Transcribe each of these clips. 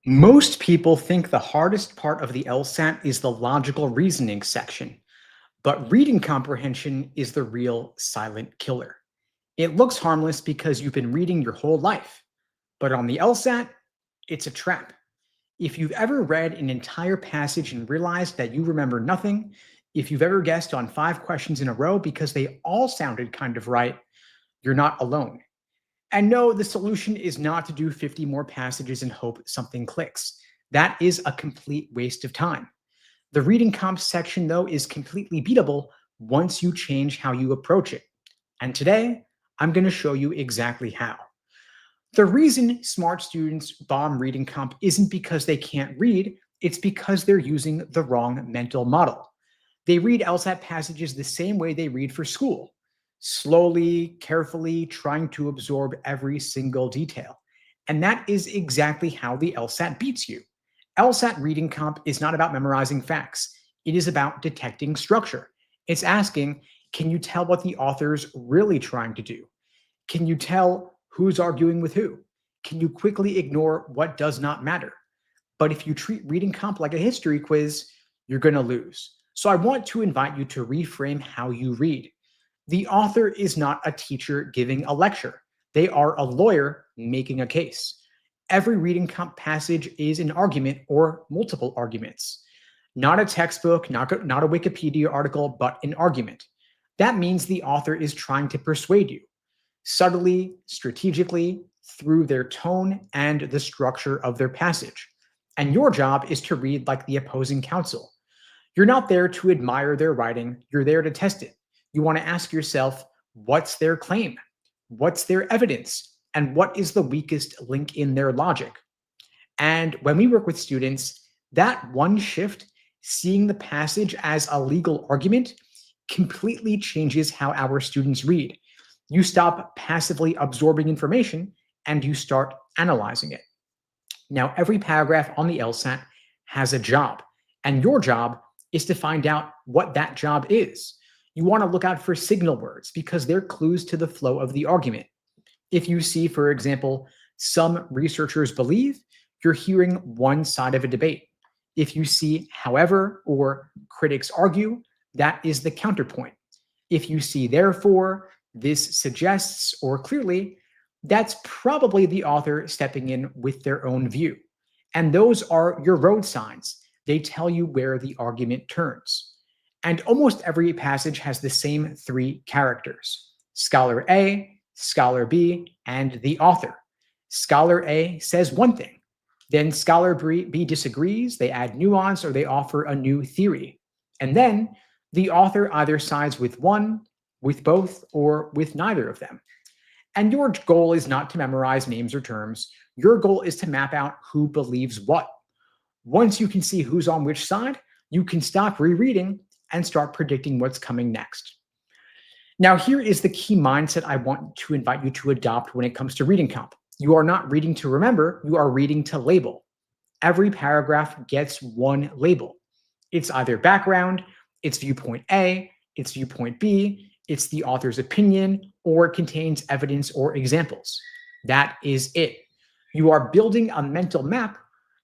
Most people think the hardest part of the LSAT is the logical reasoning section, but reading comprehension is the real silent killer. It looks harmless because you've been reading your whole life, but on the LSAT, it's a trap. If you've ever read an entire passage and realized that you remember nothing, if you've ever guessed on 5 questions in a row because they all sounded kind of right, you're not alone. And no, the solution is not to do 50 more passages and hope something clicks. That is a complete waste of time. The reading comp section, though, is completely beatable once you change how you approach it. And today, I'm going to show you exactly how. The reason smart students bomb reading comp isn't because they can't read, it's because they're using the wrong mental model. They read LSAT passages the same way they read for school, slowly, carefully, trying to absorb every single detail. And that is exactly how the LSAT beats you. LSAT reading comp is not about memorizing facts. It is about detecting structure. It's asking, can you tell what the author's really trying to do? Can you tell who's arguing with who? Can you quickly ignore what does not matter? But if you treat reading comp like a history quiz, you're going to lose. So I want to invite you to reframe how you read. The author is not a teacher giving a lecture. They are a lawyer making a case. Every reading comp passage is an argument or multiple arguments. Not a textbook, not a Wikipedia article, but an argument. That means the author is trying to persuade you, subtly, strategically, through their tone and the structure of their passage. And your job is to read like the opposing counsel. You're not there to admire their writing, you're there to test it. You want to ask yourself, what's their claim? What's their evidence? And what is the weakest link in their logic? And when we work with students, that one shift, seeing the passage as a legal argument, completely changes how our students read. You stop passively absorbing information and you start analyzing it. Now, every paragraph on the LSAT has a job, and your job is to find out what that job is. You want to look out for signal words because they're clues to the flow of the argument. If you see, for example, some researchers believe, you're hearing one side of a debate. If you see however or critics argue, that is the counterpoint. If you see therefore, this suggests or clearly, that's probably the author stepping in with their own view. And those are your road signs. They tell you where the argument turns. And almost every passage has the same 3 characters: scholar A, scholar B, and the author. Scholar A says one thing, then scholar B disagrees, they add nuance, or they offer a new theory. And then the author either sides with one, with both, or with neither of them. And your goal is not to memorize names or terms. Your goal is to map out who believes what. Once you can see who's on which side, you can stop rereading and start predicting what's coming next. Now, here is the key mindset I want to invite you to adopt when it comes to reading comp. You are not reading to remember, you are reading to label. Every paragraph gets one label. It's either background, it's viewpoint A, it's viewpoint B, it's the author's opinion, or it contains evidence or examples. That is it. You are building a mental map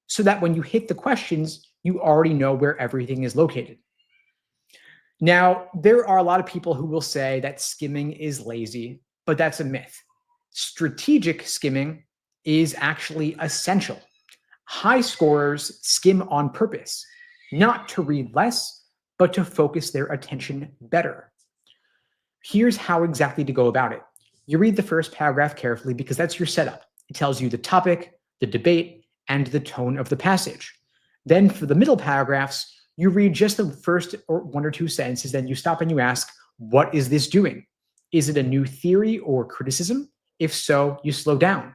so that when you hit the questions, you already know where everything is located. Now, there are a lot of people who will say that skimming is lazy, but that's a myth. Strategic skimming is actually essential. High scorers skim on purpose, not to read less, but to focus their attention better. Here's how exactly to go about it. You read the first paragraph carefully because that's your setup. It tells you the topic, the debate, and the tone of the passage. Then for the middle paragraphs, you read just the first 1 or 2 sentences, then you stop and you ask, what is this doing? Is it a new theory or criticism? If so, you slow down.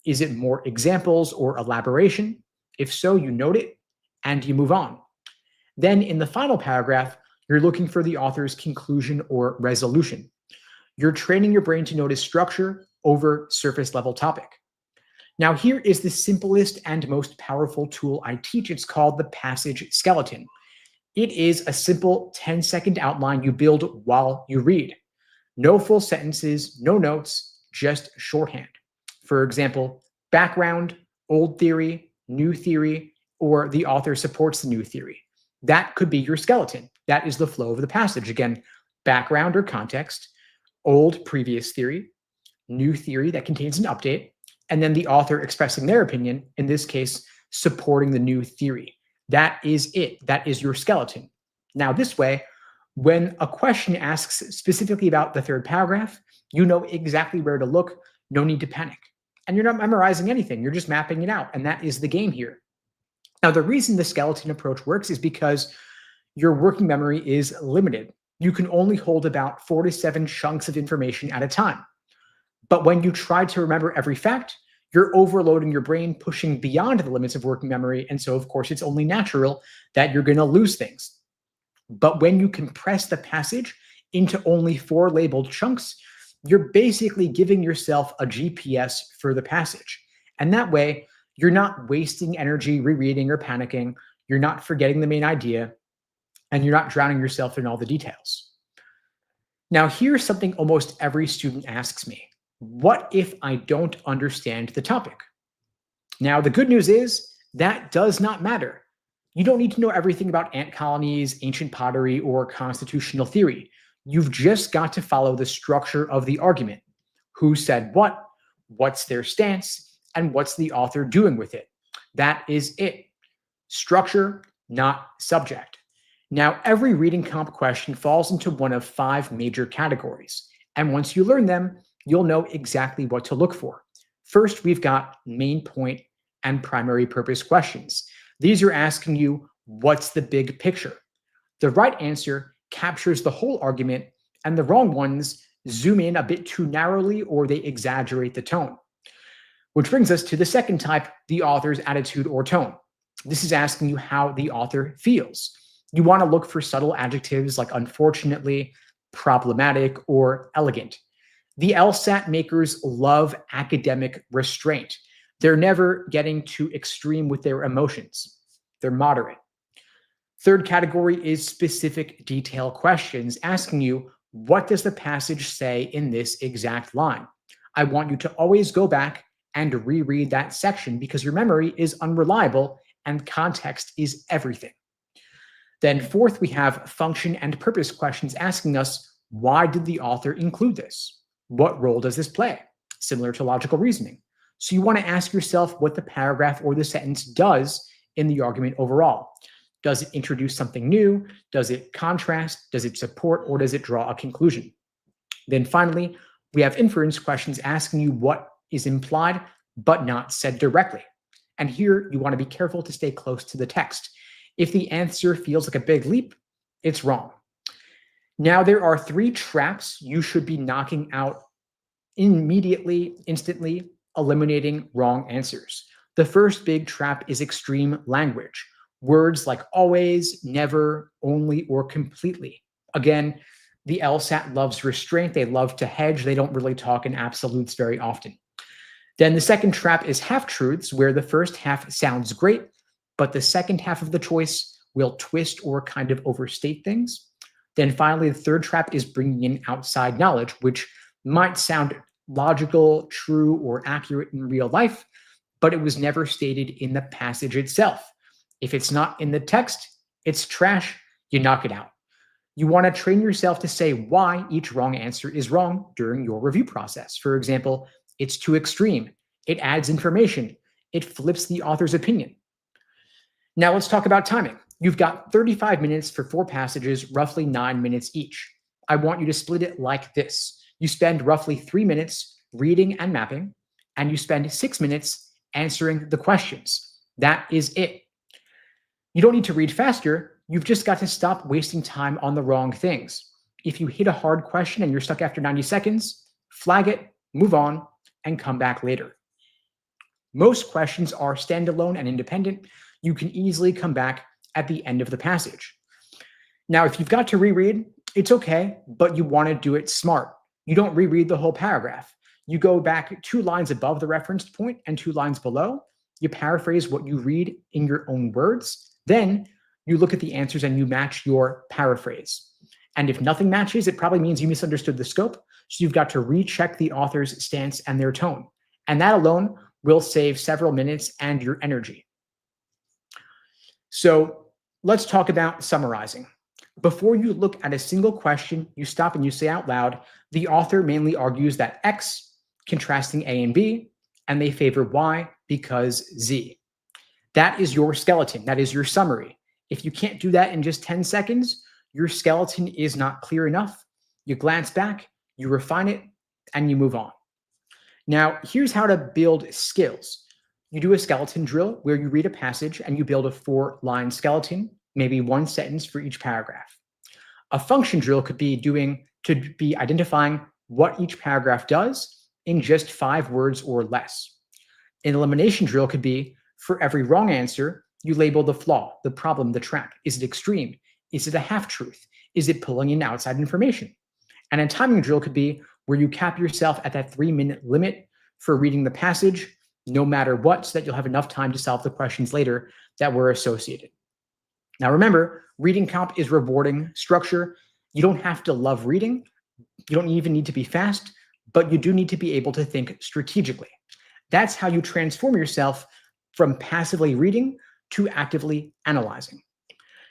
Is it more examples or elaboration? If so, you note it and you move on. Then in the final paragraph, you're looking for the author's conclusion or resolution. You're training your brain to notice structure over surface level topic. Now, here is the simplest and most powerful tool I teach. It's called the passage skeleton. It is a simple 10-second outline you build while you read. No full sentences, no notes, just shorthand. For example, background, old theory, new theory, or the author supports the new theory. That could be your skeleton. That is the flow of the passage. Again, background or context, old previous theory, new theory that contains an update, and then the author expressing their opinion, in this case, supporting the new theory. That is it. That is your skeleton. Now, this way, when a question asks specifically about the third paragraph, you know exactly where to look, no need to panic. And you're not memorizing anything, you're just mapping it out. And that is the game here. Now, the reason the skeleton approach works is because your working memory is limited. You can only hold about 4 to 7 chunks of information at a time. But when you try to remember every fact, you're overloading your brain, pushing beyond the limits of working memory. And so, of course, it's only natural that you're going to lose things. But when you compress the passage into only 4 labeled chunks, you're basically giving yourself a GPS for the passage. And that way, you're not wasting energy rereading or panicking. You're not forgetting the main idea, and you're not drowning yourself in all the details. Now, here's something almost every student asks me. What if I don't understand the topic? Now, the good news is that does not matter. You don't need to know everything about ant colonies, ancient pottery, or constitutional theory. You've just got to follow the structure of the argument. Who said what? What's their stance? And what's the author doing with it? That is it. Structure, not subject. Now, every reading comp question falls into one of 5 major categories. And once you learn them, you'll know exactly what to look for. First, we've got main point and primary purpose questions. These are asking you, what's the big picture? The right answer captures the whole argument, and the wrong ones zoom in a bit too narrowly or they exaggerate the tone. Which brings us to the second type, the author's attitude or tone. This is asking you how the author feels. You want to look for subtle adjectives like unfortunately, problematic, or elegant. The LSAT makers love academic restraint. They're never getting too extreme with their emotions. They're moderate. Third category is specific detail questions, asking you, what does the passage say in this exact line? I want you to always go back and reread that section because your memory is unreliable and context is everything. Then fourth, we have function and purpose questions asking us, why did the author include this? What role does this play? Similar to logical reasoning. So you want to ask yourself what the paragraph or the sentence does in the argument overall. Does it introduce something new? Does it contrast? Does it support? Or does it draw a conclusion? Then finally, we have inference questions asking you what is implied but not said directly. And here you want to be careful to stay close to the text. If the answer feels like a big leap, it's wrong. Now, there are 3 traps you should be knocking out immediately, instantly, eliminating wrong answers. The first big trap is extreme language. Words like always, never, only, or completely. Again, the LSAT loves restraint. They love to hedge. They don't really talk in absolutes very often. Then the second trap is half-truths, where the first half sounds great, but the second half of the choice will twist or kind of overstate things. Then finally, the third trap is bringing in outside knowledge, which might sound logical, true, or accurate in real life, but it was never stated in the passage itself. If it's not in the text, it's trash, you knock it out. You want to train yourself to say why each wrong answer is wrong during your review process. For example, it's too extreme, it adds information, it flips the author's opinion. Now let's talk about timing. You've got 35 minutes for 4 passages, roughly 9 minutes each. I want you to split it like this. You spend roughly 3 minutes reading and mapping, and you spend 6 minutes answering the questions. That is it. You don't need to read faster. You've just got to stop wasting time on the wrong things. If you hit a hard question and you're stuck after 90 seconds, flag it, move on, and come back later. Most questions are standalone and independent. You can easily come back at the end of the passage. Now, if you've got to reread, it's okay, but you want to do it smart. You don't reread the whole paragraph. You go back 2 lines above the referenced point and 2 lines below. You paraphrase what you read in your own words. Then you look at the answers and you match your paraphrase. And if nothing matches, it probably means you misunderstood the scope. So you've got to recheck the author's stance and their tone. And that alone will save several minutes and your energy. So let's talk about summarizing. Before you look at a single question, you stop and you say out loud, the author mainly argues that X, contrasting A and B, and they favor Y because Z. That is your skeleton. That is your summary. If you can't do that in just 10 seconds, your skeleton is not clear enough. You glance back, you refine it, and you move on. Now, here's how to build skills. You do a skeleton drill where you read a passage and you build a 4-line skeleton, maybe 1 sentence for each paragraph. A function drill could be identifying what each paragraph does in just 5 words or less. An elimination drill could be, for every wrong answer, you label the flaw, the problem, the trap. Is it extreme? Is it a half-truth? Is it pulling in outside information? And a timing drill could be where you cap yourself at that 3-minute limit for reading the passage, no matter what, so that you'll have enough time to solve the questions later that were associated. Now remember, reading comp is rewarding structure. You don't have to love reading. You don't even need to be fast, but you do need to be able to think strategically. That's how you transform yourself from passively reading to actively analyzing.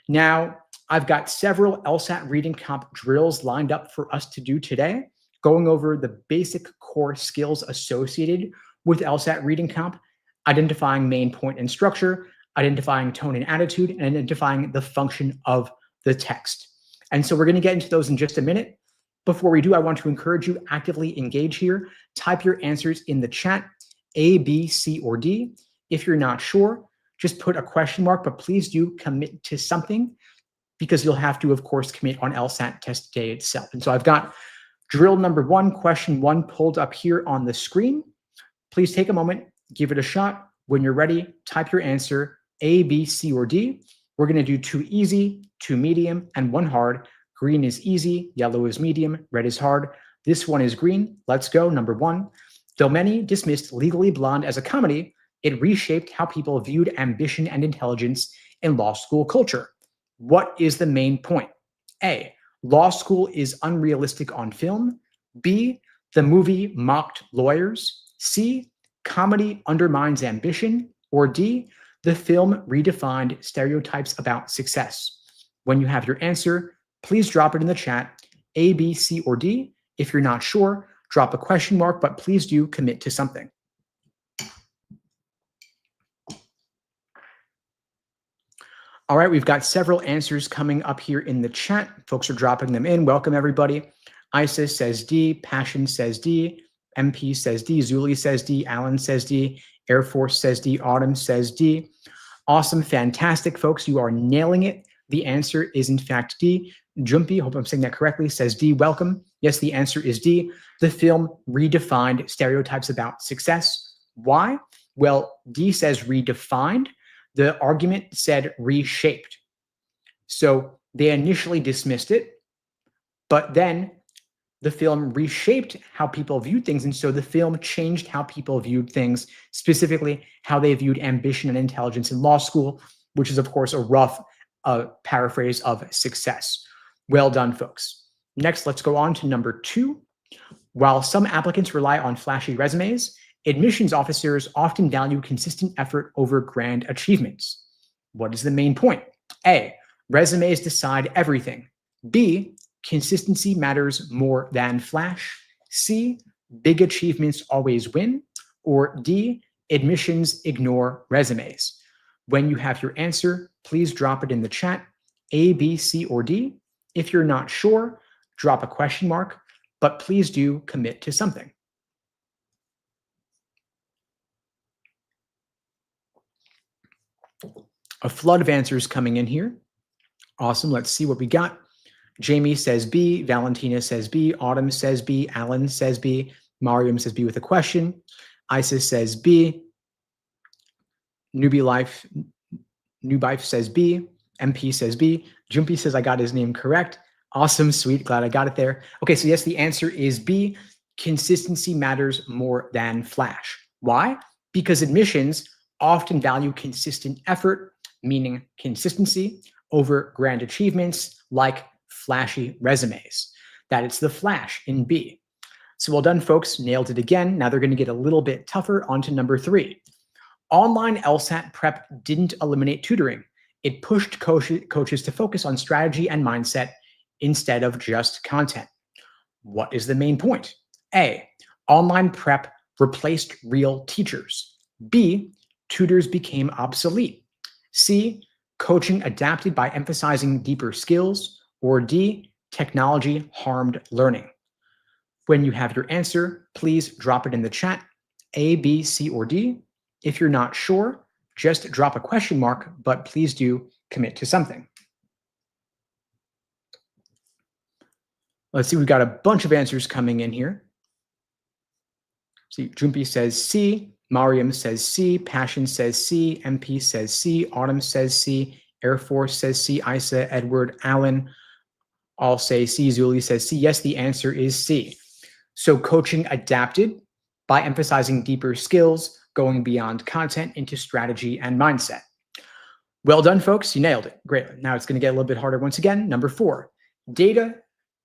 Now, I've got several LSAT reading comp drills lined up for us to do today, going over the basic core skills associated with LSAT reading comp, identifying main point and structure, identifying tone and attitude, and identifying the function of the text. And so we're going to get into those in just a minute. Before we do, I want to encourage you actively engage here. Type your answers in the chat, A, B, C, or D. If you're not sure, just put a question mark, but please do commit to something because you'll have to, of course, commit on LSAT test day itself. And so I've got drill number 1, question 1 pulled up here on the screen. Please take a moment, give it a shot. When you're ready, type your answer, A, B, C, or D. We're going to do 2 easy, 2 medium, and 1 hard. Green is easy, yellow is medium, red is hard. This one is green. Let's go. Number 1. Though many dismissed Legally Blonde as a comedy, it reshaped how people viewed ambition and intelligence in law school culture. What is the main point? A, law school is unrealistic on film. B, the movie mocked lawyers. C, comedy undermines ambition. Or D, the film redefined stereotypes about success. When you have your answer, please drop it in the chat, A, B, C, or D. If you're not sure, drop a question mark, but please do commit to something. All right, we've got several answers coming up here in the chat. Folks are dropping them in. Welcome, everybody. Isis says D, Passion says D, MP says D, Zuli says D, Alan says D, Air Force says D, Autumn says D. Awesome, fantastic, folks. You are nailing it. The answer is, in fact, D. Jumpy, hope I'm saying that correctly, says D, welcome. Yes, the answer is D. The film redefined stereotypes about success. Why? Well, D says redefined. The argument said reshaped. So they initially dismissed it, but then the film reshaped how people viewed things. And so the film changed how people viewed things, specifically how they viewed ambition and intelligence in law school, which is, of course, a rough paraphrase of success. Well done, folks. Next, let's go on to number 2. While some applicants rely on flashy resumes, admissions officers often value consistent effort over grand achievements. What is the main point? A, resumes decide everything. B, consistency matters more than flash. C, big achievements always win. Or D, admissions ignore resumes. When you have your answer, please drop it in the chat, A, B, C, or D. If you're not sure, drop a question mark, but please do commit to something. A flood of answers coming in here. Awesome. Let's see what we got. Jamie says B. Valentina says B. Autumn says B. Alan says B. Mariam says B with a question. Isis says B. Newbie Life says B. MP says B. Jumpy says I got his name correct. Awesome. Sweet. Glad I got it there. Okay. So yes, the answer is B. Consistency matters more than flash. Why? Because admissions often value consistent effort, meaning consistency, over grand achievements like flashy resumes. That it's the flash in B. So well done, folks. Nailed it again. Now they're going to get a little bit tougher. On to number 3. Online LSAT prep didn't eliminate tutoring. It pushed coaches to focus on strategy and mindset instead of just content. What is the main point? A, online prep replaced real teachers. B, tutors became obsolete. C, coaching adapted by emphasizing deeper skills. Or D, technology harmed learning. When you have your answer, please drop it in the chat, A, B, C, or D. If you're not sure, just drop a question mark, but please do commit to something. Let's see, we've got a bunch of answers coming in here. See, Jumpy says C, Mariam says C, Passion says C, MP says C, Autumn says C, Air Force says C, Isa, Edward, Allen all say C, Zuli says C. Yes, the answer is C. So coaching adapted by emphasizing deeper skills, going beyond content into strategy and mindset. Well done, folks. You nailed it. Great. Now it's going to get a little bit harder once again. Number 4, data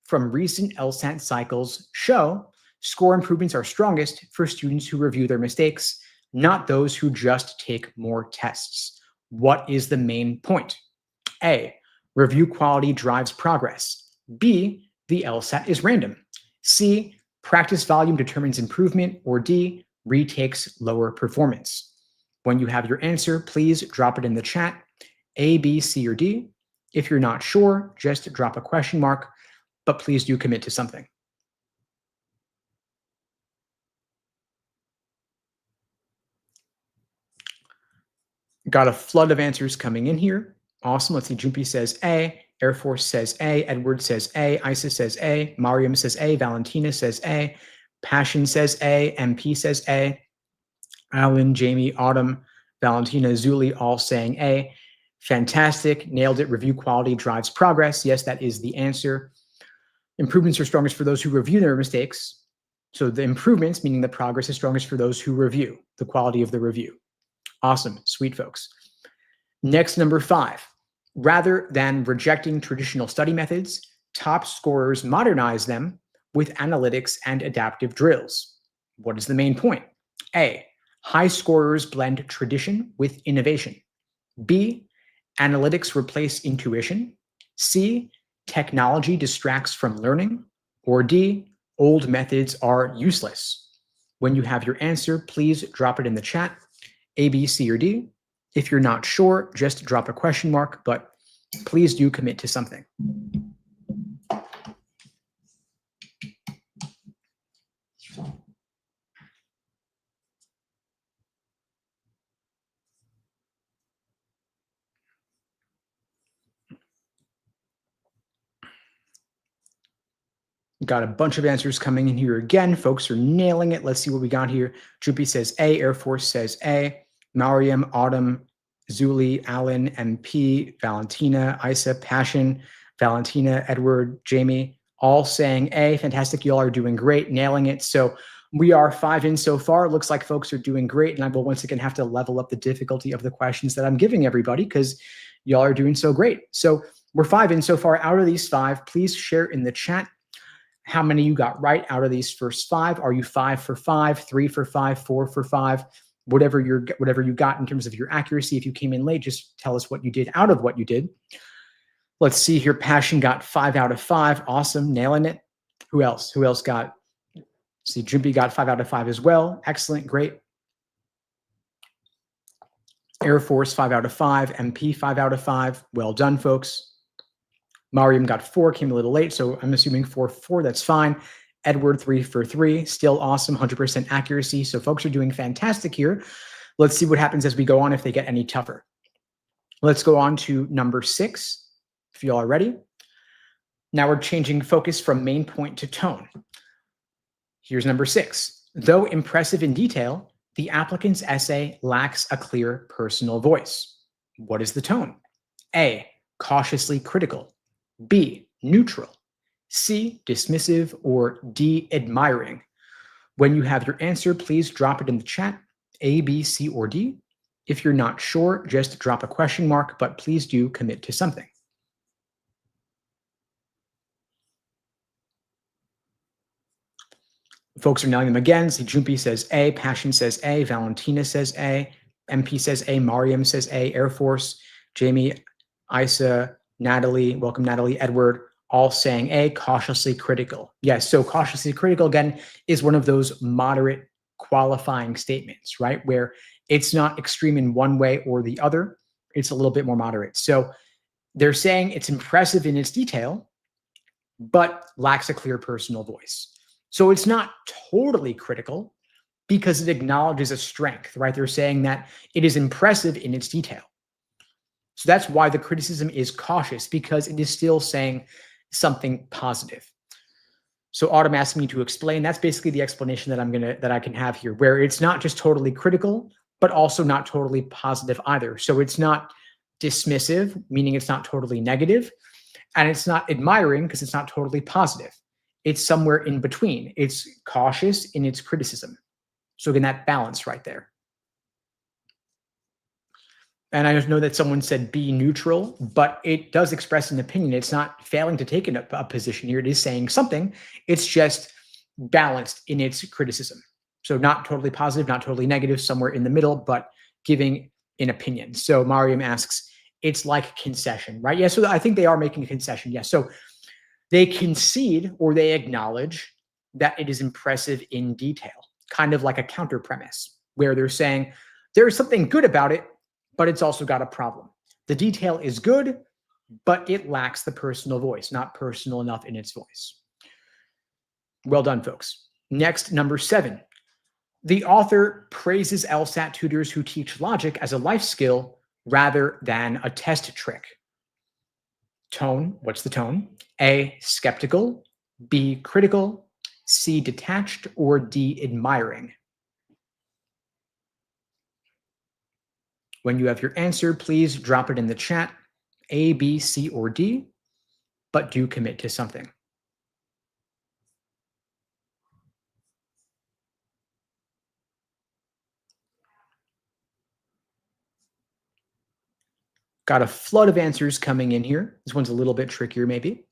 from recent LSAT cycles show score improvements are strongest for students who review their mistakes, not those who just take more tests. What is the main point? A, review quality drives progress. B, the LSAT is random. C, practice volume determines improvement. Or D, retakes lower performance. When you have your answer, please drop it in the chat, A, B, C, or D. If you're not sure, just drop a question mark, but please do commit to something. Got a flood of answers coming in here. Awesome. Let's see. Jumpy says A. Air Force says A. Edward says A. Isa says A. Mariam says A. Valentina says A. Passion says A. MP says A. Alan, Jamie, Autumn, Valentina, Zuli all saying A. Fantastic. Nailed it. Review quality drives progress. Yes, that is the answer. Improvements are strongest for those who review their mistakes. So the improvements, meaning the progress, is strongest for those who review, the quality of the review. Awesome. Sweet, folks. Next, number 5. Rather than rejecting traditional study methods, top scorers modernize them with analytics and adaptive drills. What is the main point? A, high scorers blend tradition with innovation. B, analytics replace intuition. C, technology distracts from learning. Or D, old methods are useless. When you have your answer, please drop it in the chat, A, B, C, or D. If you're not sure, just drop a question mark, but please do commit to something. Got a bunch of answers coming in here again. Folks are nailing it. Let's see what we got here. Droopy says A. Air Force says A. Mariam, Autumn, Zuli, Allen, MP, Valentina, Isa, Passion, Valentina, Edward, Jamie, all saying A. Fantastic. You all are doing great, nailing it. So we are 5 in so far. It looks like folks are doing great. And I will once again have to level up the difficulty of the questions that I'm giving everybody because y'all are doing so great. So we're 5 in so far. Out of these 5, please share in the chat how many you got right out of these first 5. Are you 5 for 5, 3 for 5, 4 for 5? Whatever you got in terms of your accuracy. If you came in late, just tell us what you did out of what you did. Let's see here. Passion got 5 out of 5. Awesome. Nailing it. Who else? Who else got? See, Jumpy got 5 out of 5 as well. Excellent. Great. Air Force 5 out of 5. MP 5 out of 5. Well done, folks. Mariam got 4, came a little late, so I'm assuming 4 for 4. That's fine. Edward 3 for 3, still awesome, 100% accuracy. So folks are doing fantastic here. Let's see what happens as we go on if they get any tougher. Let's go on to number 6, if you all are ready. Now we're changing focus from main point to tone. Here's number 6. Though impressive in detail, the applicant's essay lacks a clear personal voice. What is the tone? A, cautiously critical. B, neutral. C, dismissive. Or D, admiring. When you have your answer, please drop it in the chat, A, B, C, or D. If you're not sure, just drop a question mark, but please do commit to something. Folks are nailing them again. See, Jumpy says A, Passion says A, Valentina says A, MP says A, Mariam says A, Air Force, Jamie, Isa, Natalie, welcome Natalie, Edward, all saying A, cautiously critical. Yes, so cautiously critical, again, is one of those moderate qualifying statements, right? Where it's not extreme in one way or the other. It's a little bit more moderate. So they're saying it's impressive in its detail, but lacks a clear personal voice. So it's not totally critical because it acknowledges a strength, right? They're saying that it is impressive in its detail. So that's why the criticism is cautious, because it is still saying something positive. So Autumn asked me to explain. That's basically the explanation that I can have here, where it's not just totally critical, but also not totally positive either. So it's not dismissive, meaning it's not totally negative, and it's not admiring because it's not totally positive. It's somewhere in between. It's cautious in its criticism. So again, that balance right there. And I just know that someone said be neutral, but it does express an opinion. It's not failing to take a position here. It is saying something. It's just balanced in its criticism. So not totally positive, not totally negative, somewhere in the middle, but giving an opinion. So Mariam asks, it's like concession, right? Yeah, so I think they are making a concession. Yes. So they concede or they acknowledge that it is impressive in detail, kind of like a counter premise, where they're saying there's something good about it, but it's also got a problem. The detail is good, but it lacks the personal voice, not personal enough in its voice. Well done, folks. Next, number 7. The author praises LSAT tutors who teach logic as a life skill rather than a test trick. Tone, what's the tone? A, skeptical, B, critical, C, detached, or D, admiring. When you have your answer, please drop it in the chat, A, B, C, or D, but do commit to something. Got a flood of answers coming in here. This one's a little bit trickier, maybe.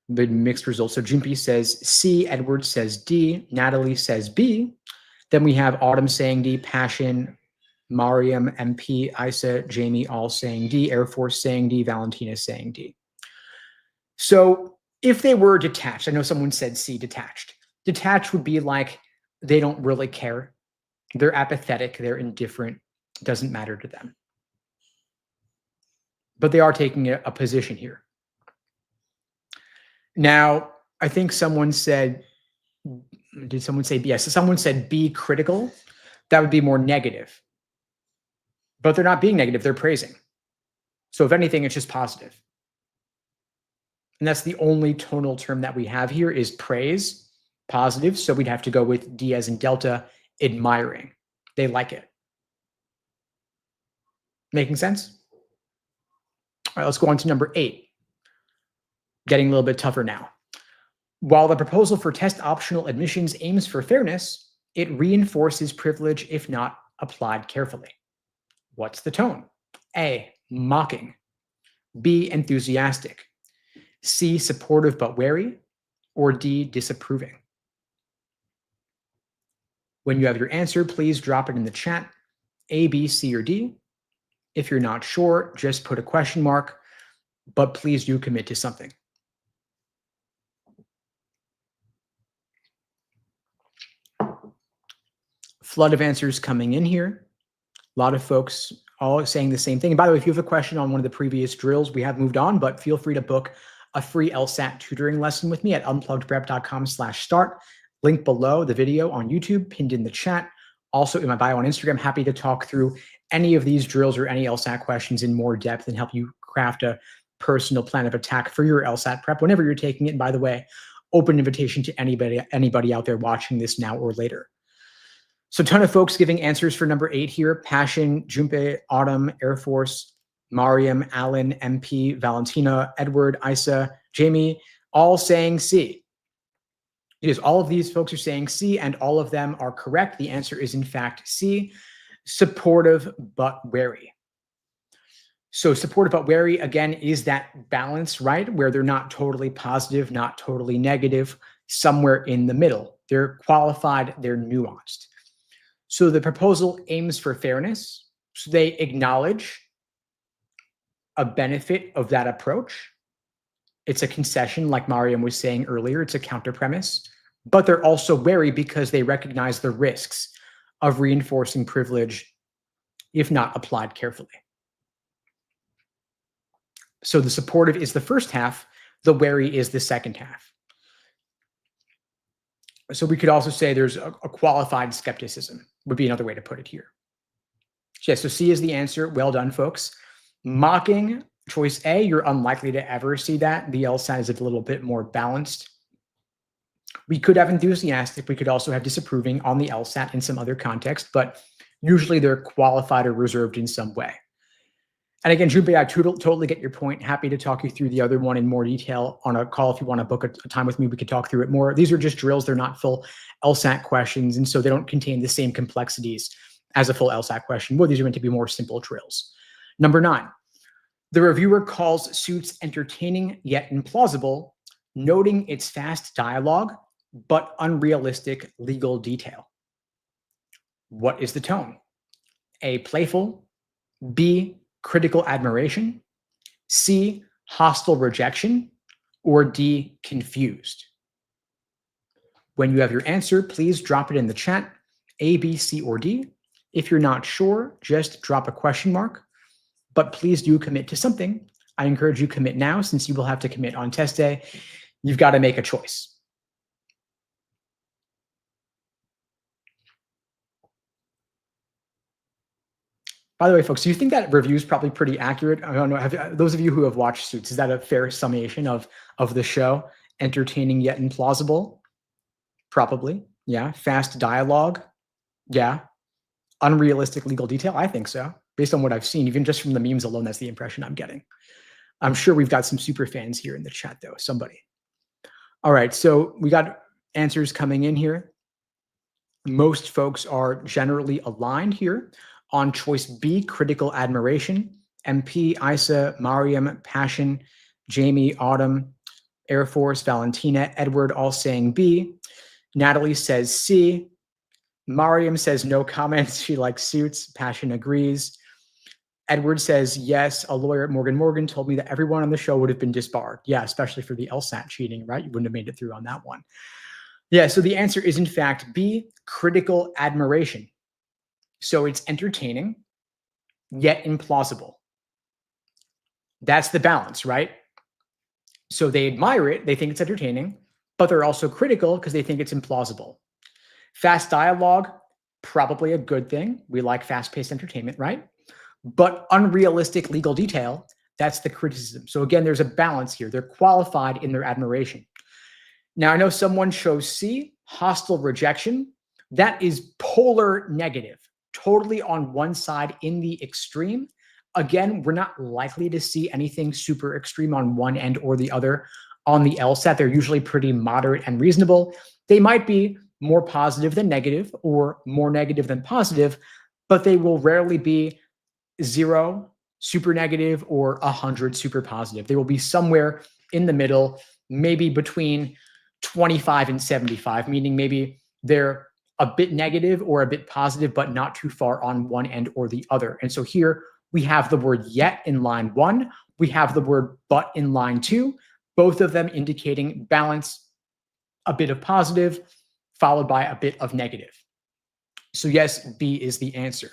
But mixed results. So Jimpy says C, Edward says D, Natalie says B. Then we have Autumn saying D, Passion, Mariam, MP, Isa, Jamie all saying D, Air Force saying D, Valentina saying D. So if they were detached, I know someone said C, detached. Detached would be like they don't really care. They're apathetic, they're indifferent, it doesn't matter to them. But they are taking a position here. Now, I think someone said, did someone say yes? So someone said be critical. That would be more negative. But they're not being negative, they're praising. So if anything, it's just positive. And that's the only tonal term that we have here is praise, positive. So we'd have to go with D as in Delta, admiring. They like it. Making sense? All right, let's go on to number 8. Getting a little bit tougher now. While the proposal for test optional admissions aims for fairness, it reinforces privilege if not applied carefully. What's the tone? A, mocking. B, enthusiastic. C, supportive but wary. Or D, disapproving. When you have your answer, please drop it in the chat, A, B, C, or D. If you're not sure, just put a question mark, but please do commit to something. Flood of answers coming in here. A lot of folks all saying the same thing. And by the way, if you have a question on one of the previous drills, we have moved on, but feel free to book a free LSAT tutoring lesson with me at unpluggedprep.com/start. Link below the video on YouTube, pinned in the chat. Also in my bio on Instagram, happy to talk through any of these drills or any LSAT questions in more depth and help you craft a personal plan of attack for your LSAT prep whenever you're taking it. And by the way, open invitation to anybody out there watching this now or later. So a ton of folks giving answers for number 8 here. Passion, Junpei, Autumn, Air Force, Mariam, Alan, MP, Valentina, Edward, Isa, Jamie, all saying C. It is all of these folks are saying C, and all of them are correct. The answer is in fact C, supportive but wary. So supportive but wary, again, is that balance, right? Where they're not totally positive, not totally negative, somewhere in the middle. They're qualified, they're nuanced. So the proposal aims for fairness. So they acknowledge a benefit of that approach. It's a concession, like Mariam was saying earlier. It's a counter premise. But they're also wary because they recognize the risks of reinforcing privilege if not applied carefully. So the supportive is the first half, the wary is the second half. So we could also say there's a qualified skepticism, would be another way to put it here. Yeah, so C is the answer. Well done, folks. Mocking choice A, you're unlikely to ever see that. The LSAT is a little bit more balanced. We could have enthusiastic. We could also have disapproving on the LSAT in some other context, but usually they're qualified or reserved in some way. And again, Junpei, I totally get your point. Happy to talk you through the other one in more detail on a call. If you want to book a time with me, we could talk through it more. These are just drills. They're not full LSAT questions, and so they don't contain the same complexities as a full LSAT question. Well, these are meant to be more simple drills. Number 9, the reviewer calls suits entertaining yet implausible, noting its fast dialogue but unrealistic legal detail. What is the tone? A, playful. B, critical admiration. C, hostile rejection. Or D, confused. When you have your answer, please drop it in the chat, A, B, C, or D. If you're not sure, just drop a question mark, but please do commit to something. I encourage you to commit now, since you will have to commit on test day. You've got to make a choice. By the way, folks, do you think that review is probably pretty accurate? I don't know. Those of you who have watched Suits, is that a fair summation of the show? Entertaining yet implausible? Probably. Yeah. Fast dialogue? Yeah. Unrealistic legal detail? I think so. Based on what I've seen, even just from the memes alone, that's the impression I'm getting. I'm sure we've got some super fans here in the chat, though. Somebody. All right. So we got answers coming in here. Most folks are generally aligned here on choice B, critical admiration. MP, Isa, Mariam, passion, Jamie, Autumn, Air Force, Valentina, Edward, all saying B. Natalie says C. Mariam says no comments. She likes Suits. Passion agrees. Edward says yes. A lawyer at Morgan told me that everyone on the show would have been disbarred. Yeah, especially for the LSAT cheating, right? You wouldn't have made it through on that one. Yeah, so the answer is in fact B, critical admiration. So it's entertaining, yet implausible. That's the balance, right? So they admire it, they think it's entertaining, but they're also critical because they think it's implausible. Fast dialogue, probably a good thing. We like fast-paced entertainment, right? But unrealistic legal detail, that's the criticism. So again, there's a balance here. They're qualified in their admiration. Now, I know someone chose C, hostile rejection. That is polar negative, totally on one side in the extreme. Again, we're not likely to see anything super extreme on one end or the other on the LSAT. They're usually pretty moderate and reasonable. They might be more positive than negative or more negative than positive, but they will rarely be 0 super negative or 100 super positive. They will be somewhere in the middle, maybe between 25 and 75, meaning maybe they're a bit negative or a bit positive, but not too far on one end or the other. And so here we have the word yet in line 1. We have the word but in line 2, both of them indicating balance, a bit of positive, followed by a bit of negative. So yes, B is the answer.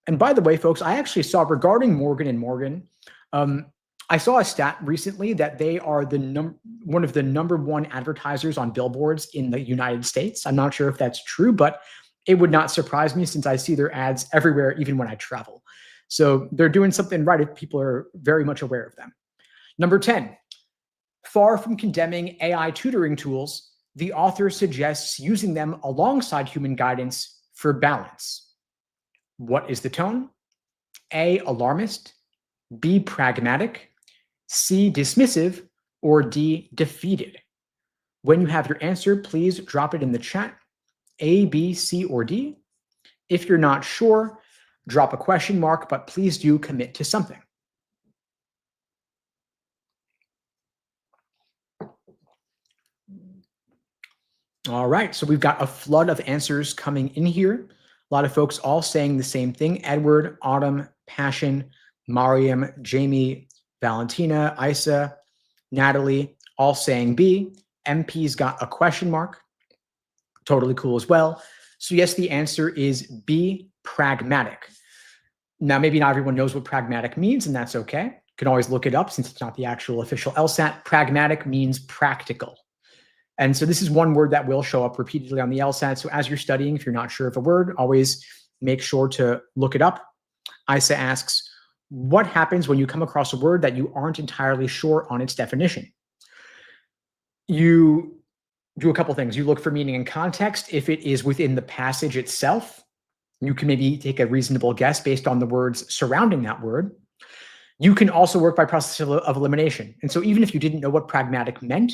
And by the way, folks, I actually saw regarding Morgan & Morgan, I saw a stat recently that they are one of the #1 advertisers on billboards in the United States. I'm not sure if that's true, but it would not surprise me since I see their ads everywhere, even when I travel. So they're doing something right if people are very much aware of them. Number 10, far from condemning AI tutoring tools, the author suggests using them alongside human guidance for balance. What is the tone? A, alarmist. B, pragmatic. C, dismissive. Or D, defeated. When you have your answer, please drop it in the chat. A, B, C, or D. If you're not sure, drop a question mark, but please do commit to something. All right, so we've got a flood of answers coming in here. A lot of folks all saying the same thing. Edward, Autumn, passion, Mariam, Jamie, Valentina, Isa, Natalie, all saying B. MP's got a question mark. Totally cool as well. So yes, the answer is B, pragmatic. Now, maybe not everyone knows what pragmatic means, and that's okay. You can always look it up since it's not the actual official LSAT. Pragmatic means practical. And so this is one word that will show up repeatedly on the LSAT. So as you're studying, if you're not sure of a word, always make sure to look it up. Isa asks, what happens when you come across a word that you aren't entirely sure on its definition? You do a couple things. You look for meaning and context. If it is within the passage itself, you can maybe take a reasonable guess based on the words surrounding that word. You can also work by process of elimination. And so even if you didn't know what pragmatic meant,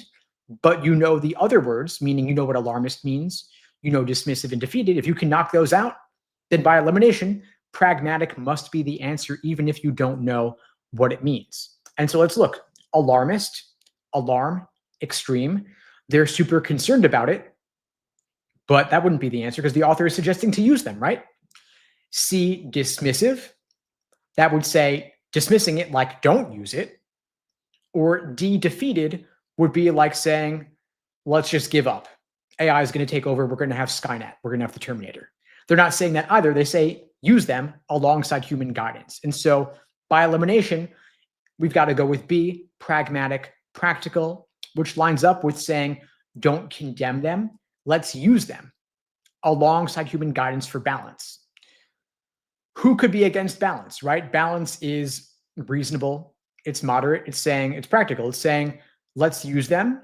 but you know the other words, meaning you know what alarmist means, you know dismissive and defeated, if you can knock those out, then by elimination, pragmatic must be the answer, even if you don't know what it means. And so let's look. Alarmist, alarm, extreme. They're super concerned about it, but that wouldn't be the answer because the author is suggesting to use them, right? C, dismissive. That would say dismissing it like don't use it. Or D, defeated, would be like saying, let's just give up. AI is going to take over. We're going to have Skynet. We're going to have the Terminator. They're not saying that either. They say use them alongside human guidance. And so by elimination, we've got to go with B, pragmatic, practical, which lines up with saying don't condemn them. Let's use them alongside human guidance for balance. Who could be against balance, right? Balance is reasonable. It's moderate. It's saying it's practical. It's saying let's use them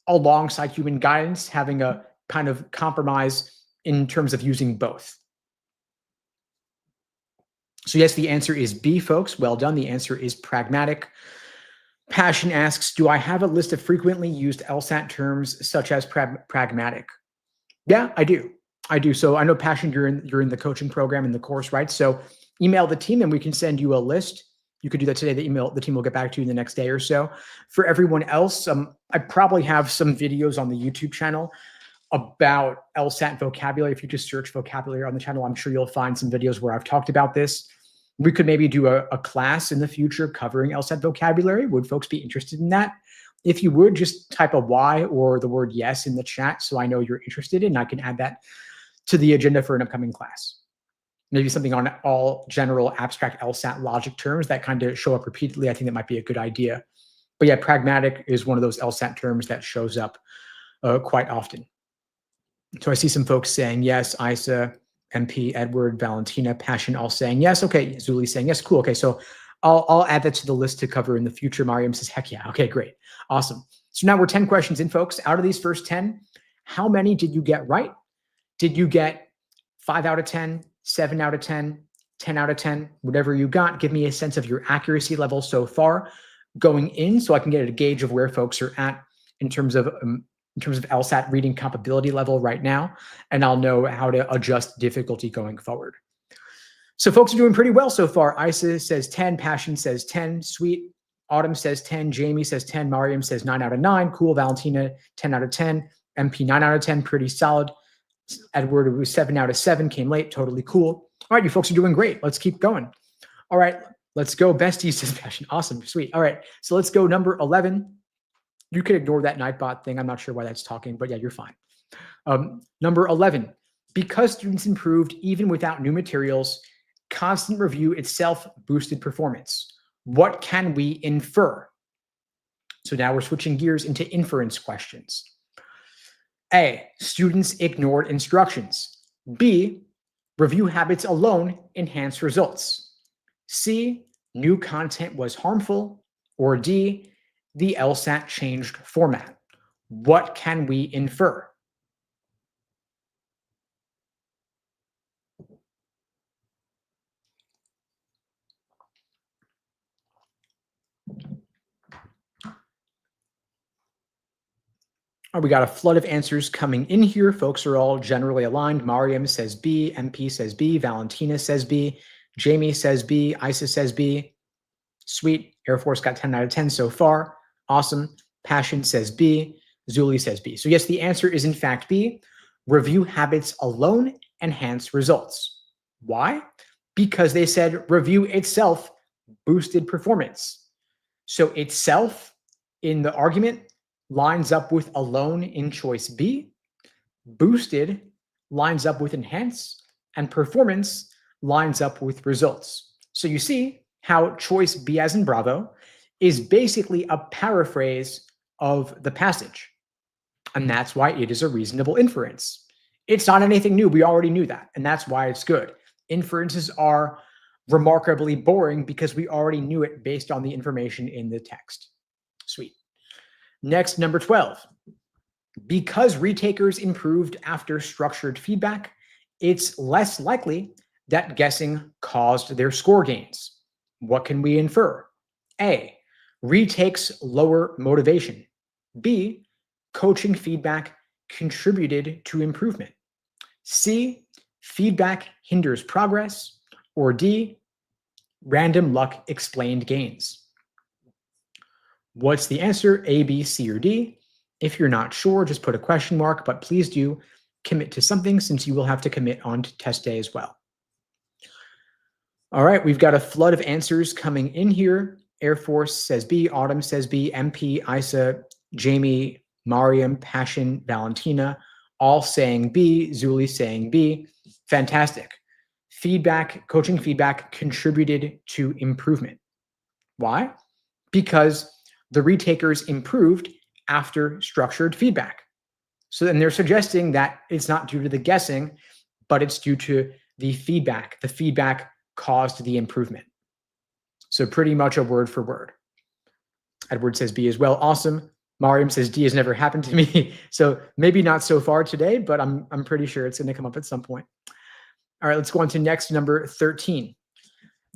alongside human guidance, having a kind of compromise in terms of using both. So yes, the answer is B, folks. Well done. The answer is pragmatic. Passion asks, do I have a list of frequently used LSAT terms such as pragmatic? Yeah, I do. So I know, Passion, you're in the coaching program in the course, right? So email the team and we can send you a list. You could do that today. The team will get back to you in the next day or so. For everyone else, I probably have some videos on the YouTube channel about LSAT vocabulary. If you just search vocabulary on the channel, I'm sure you'll find some videos where I've talked about this. We could maybe do a class in the future covering LSAT vocabulary. Would folks be interested in that? If you would, just type a Y or the word yes in the chat so I know you're interested and I can add that to the agenda for an upcoming class. Maybe something on all general abstract LSAT logic terms that kind of show up repeatedly. I think that might be a good idea. But yeah, pragmatic is one of those LSAT terms that shows up quite often. So I see some folks saying yes, Isa, MP, Edward, Valentina, Passion, all saying yes. Okay, Zuli saying yes. Cool. Okay, so I'll add that to the list to cover in the future. Mariam says, heck yeah. Okay, great. Awesome. So now we're 10 questions in, folks. Out of these first 10, how many did you get right? Did you get 5 out of 10, 7 out of 10, 10 out of 10, whatever you got? Give me a sense of your accuracy level so far going in so I can get a gauge of where folks are at in terms of LSAT reading capability level right now, and I'll know how to adjust difficulty going forward. So folks are doing pretty well so far. Isa says 10, Passion says 10, sweet. Autumn says 10, Jamie says 10, Mariam says 9 out of 9, cool. Valentina, 10 out of 10, MP 9 out of 10, pretty solid. Edward was 7 out of 7, came late, totally cool. All right, you folks are doing great. Let's keep going. All right, let's go. Bestie says Passion. Awesome, sweet. All right, so let's go number 11. You can ignore that Nightbot thing. I'm not sure why that's talking, but yeah, you're fine. Number 11, because students improved even without new materials, constant review itself boosted performance. What can we infer? So now we're switching gears into inference questions. A, students ignored instructions. B, review habits alone enhance results. C, new content was harmful. Or D, the LSAT changed format. What can we infer? We got a flood of answers coming in here. Folks are all generally aligned. Mariam says B, MP says B, Valentina says B, Jamie says B, Isa says B. Sweet. Air Force got 10 out of 10 so far. Awesome. Passion says B. Zuli says B. So yes, the answer is in fact B. Review habits alone enhance results. Why? Because they said review itself boosted performance. So itself in the argument lines up with alone in choice B, boosted lines up with enhance, and performance lines up with results. So you see how choice B as in Bravo is basically a paraphrase of the passage. And that's why it is a reasonable inference. It's not anything new. We already knew that. And that's why it's good. Inferences are remarkably boring because we already knew it based on the information in the text. Sweet. Next, number 12. Because retakers improved after structured feedback, it's less likely that guessing caused their score gains. What can we infer? A, retakes lower motivation. B, coaching feedback contributed to improvement. C, feedback hinders progress. Or D, random luck explained gains. What's the answer? A, B, C, or D? If you're not sure, just put a question mark, but please do commit to something since you will have to commit on test day as well. All right, we've got a flood of answers coming in here. Air Force says B, Autumn says B, MP, Isa, Jamie, Mariam, Passion, Valentina, all saying B, Zuli saying B. Fantastic. Feedback, coaching feedback contributed to improvement. Why? Because the retakers improved after structured feedback. So then they're suggesting that it's not due to the guessing, but it's due to the feedback. The feedback caused the improvement. So pretty much a word for word. Edward says B as well. Awesome. Mariam says D has never happened to me. So maybe not so far today, but I'm pretty sure it's going to come up at some point. All right, let's go on to next, number 13.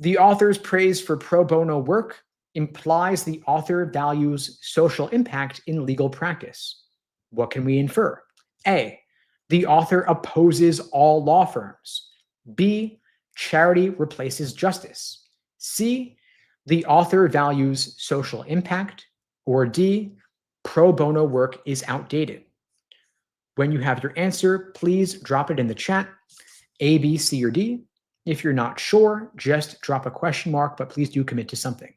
The author's praise for pro bono work implies the author values social impact in legal practice. What can we infer? A, the author opposes all law firms. B, charity replaces justice. C, the author values social impact. Or D, pro bono work is outdated. When you have your answer, please drop it in the chat. A, B, C, or D. If you're not sure, just drop a question mark, but please do commit to something.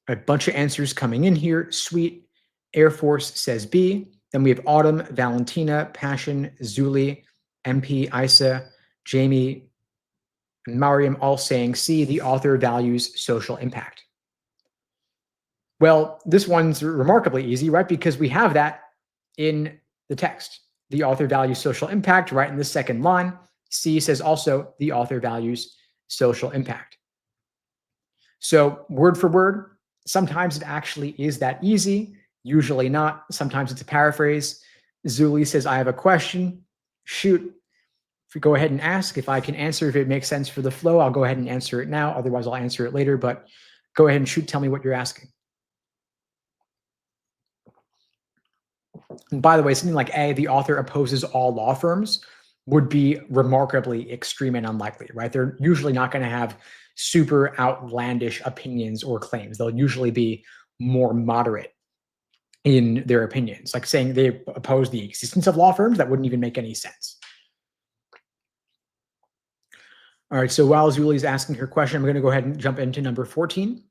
A bunch of answers coming in here. Sweet. Air Force says B. Then we have Autumn, Valentina, Passion, Zuli, MP, Isa, Jamie, and Mariam all saying C. The author values social impact. Well, this one's remarkably easy, right? Because we have that in the text. The author values social impact right in the second line. C says also the author values social impact. So word for word, sometimes it actually is that easy. Usually not. Sometimes it's a paraphrase. Zuli says, I have a question. Shoot. If we go ahead and ask, if I can answer, if it makes sense for the flow, I'll go ahead and answer it now. Otherwise, I'll answer it later. But go ahead and shoot. Tell me what you're asking. And by the way, something like A, the author opposes all law firms, would be remarkably extreme and unlikely, right? They're usually not going to have super outlandish opinions or claims. They'll usually be more moderate in their opinions. Like saying they oppose the existence of law firms, that wouldn't even make any sense. All right, so while Zuli's asking her question, I'm going to go ahead and jump into number 14.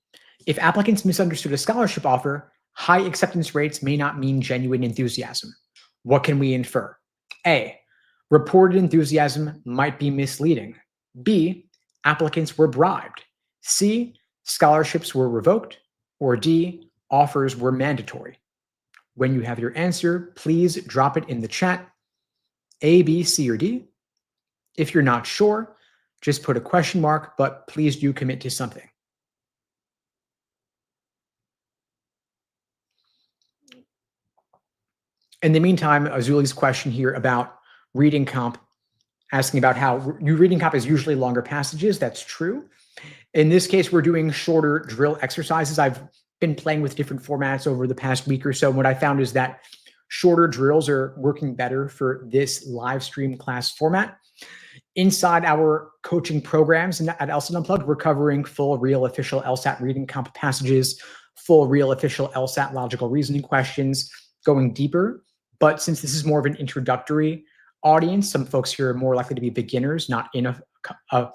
If applicants misunderstood a scholarship offer, high acceptance rates may not mean genuine enthusiasm. What can we infer? A, reported enthusiasm might be misleading. B, applicants were bribed. C, scholarships were revoked. Or D, offers were mandatory. When you have your answer, please drop it in the chat. A, B, C, or D. If you're not sure, just put a question mark, but please do commit to something. In the meantime, Azuli's question here about reading comp, asking about how reading comp is usually longer passages. That's true. In this case, we're doing shorter drill exercises. I've been playing with different formats over the past week or so. What I found is that shorter drills are working better for this live stream class format. Inside our coaching programs at LSAT Unplugged, we're covering full, real, official LSAT reading comp passages, full, real, official LSAT logical reasoning questions, going deeper. But since this is more of an introductory audience. Some folks here are more likely to be beginners, not in a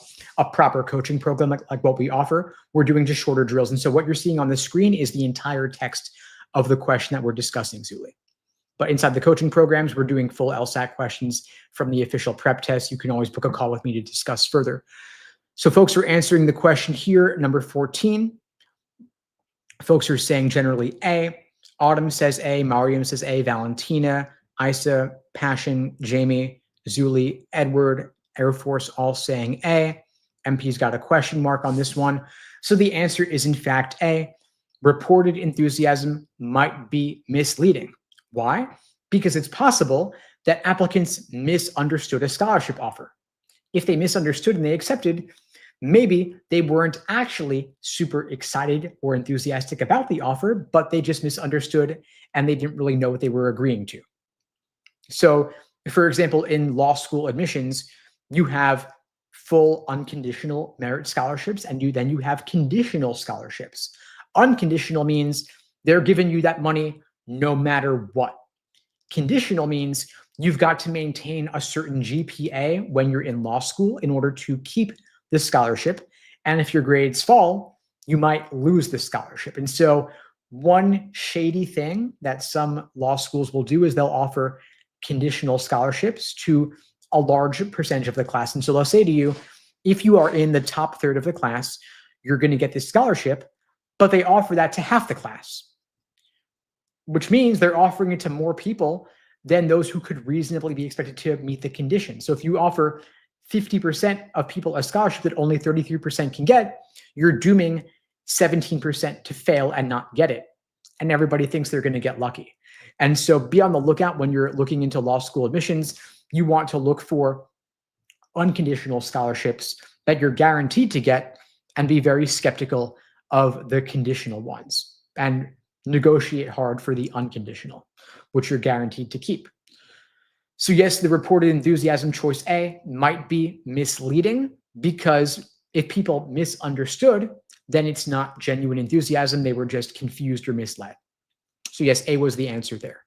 proper coaching program like what we offer. We're doing just shorter drills. And so what you're seeing on the screen is the entire text of the question that we're discussing, Zuli. But inside the coaching programs, we're doing full LSAT questions from the official prep test. You can always book a call with me to discuss further. So folks are answering the question here, number 14. Folks are saying generally A. Autumn says A, Mariam says A, Valentina, Isa, Passion, Jamie, Zuli, Edward, Air Force all saying A. MP's got a question mark on this one. So the answer is in fact A. Reported enthusiasm might be misleading. Why? Because it's possible that applicants misunderstood a scholarship offer. If they misunderstood and they accepted, maybe they weren't actually super excited or enthusiastic about the offer, but they just misunderstood and they didn't really know what they were agreeing to. So, for example, in law school admissions, you have full unconditional merit scholarships and then you have conditional scholarships. Unconditional means they're giving you that money no matter what. Conditional means you've got to maintain a certain GPA when you're in law school in order to keep the scholarship. And if your grades fall, you might lose the scholarship. And so one shady thing that some law schools will do is they'll offer conditional scholarships to a large percentage of the class. And so they'll say to you, if you are in the top third of the class, you're going to get this scholarship, but they offer that to half the class, which means they're offering it to more people than those who could reasonably be expected to meet the condition. So if you offer 50% of people a scholarship that only 33% can get, you're dooming 17% to fail and not get it. And everybody thinks they're going to get lucky. And so be on the lookout when you're looking into law school admissions. You want to look for unconditional scholarships that you're guaranteed to get and be very skeptical of the conditional ones and negotiate hard for the unconditional, which you're guaranteed to keep. So yes, the reported enthusiasm choice A might be misleading because if people misunderstood, then it's not genuine enthusiasm. They were just confused or misled. So yes, A was the answer there.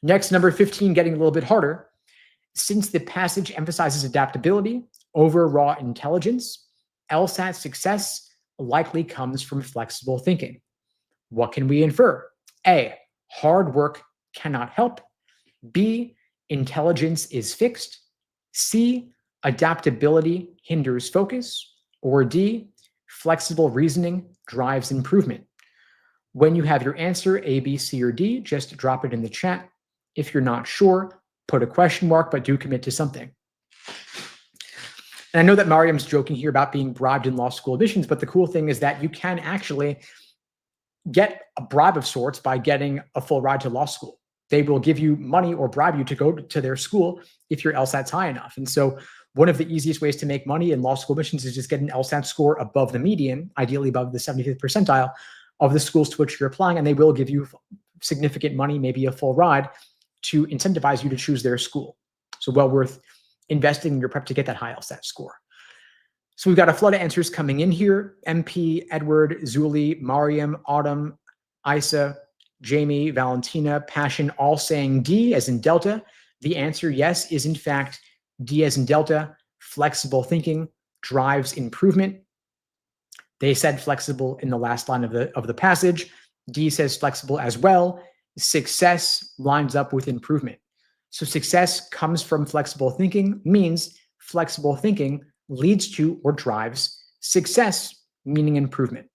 Next, number 15, getting a little bit harder. Since the passage emphasizes adaptability over raw intelligence, LSAT success likely comes from flexible thinking. What can we infer? A, hard work cannot help. B, intelligence is fixed. C, adaptability hinders focus. Or D, flexible reasoning drives improvement. When you have your answer, A, B, C, or D, just drop it in the chat. If you're not sure, put a question mark, but do commit to something. And I know that Mariam's joking here about being bribed in law school admissions, but the cool thing is that you can actually get a bribe of sorts by getting a full ride to law school. They will give you money or bribe you to go to their school if your LSAT's high enough. And so one of the easiest ways to make money in law school admissions is just get an LSAT score above the median, ideally above the 75th percentile of the schools to which you're applying, and they will give you significant money, maybe a full ride, to incentivize you to choose their school. So well worth investing in your prep to get that high LSAT score. So we've got a flood of answers coming in here. MP, Edward, Zuli, Mariam, Autumn, Isa, Jamie, Valentina, Passion, all saying D as in Delta. The answer, yes, is in fact D as in Delta. Flexible thinking drives improvement. They said flexible in the last line of the passage. D says flexible as well. Success lines up with improvement. So success comes from flexible thinking, means flexible thinking leads to or drives success, meaning improvement.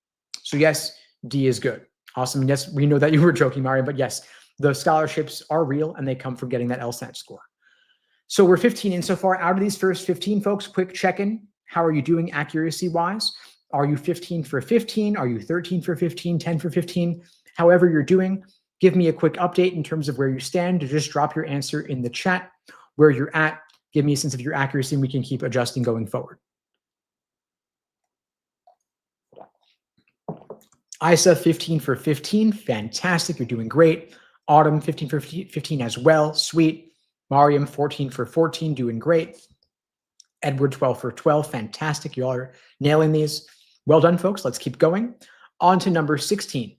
So yes, D is good. Awesome. Yes, we know that you were joking, Mario, but yes, the scholarships are real and they come from getting that LSAT score. So we're 15 in so far. Out of these first 15, folks, quick check-in. How are you doing accuracy-wise? Are you 15 for 15? Are you 13 for 15, 10 for 15? However you're doing, give me a quick update in terms of where you stand. Just drop your answer in the chat, where you're at. Give me a sense of your accuracy, and we can keep adjusting going forward. Isa, 15 for 15. Fantastic. You're doing great. Autumn, 15 for 15 as well. Sweet. Mariam, 14 for 14. Doing great. Edward, 12 for 12. Fantastic. You all are nailing these. Well done, folks. Let's keep going. On to number 16.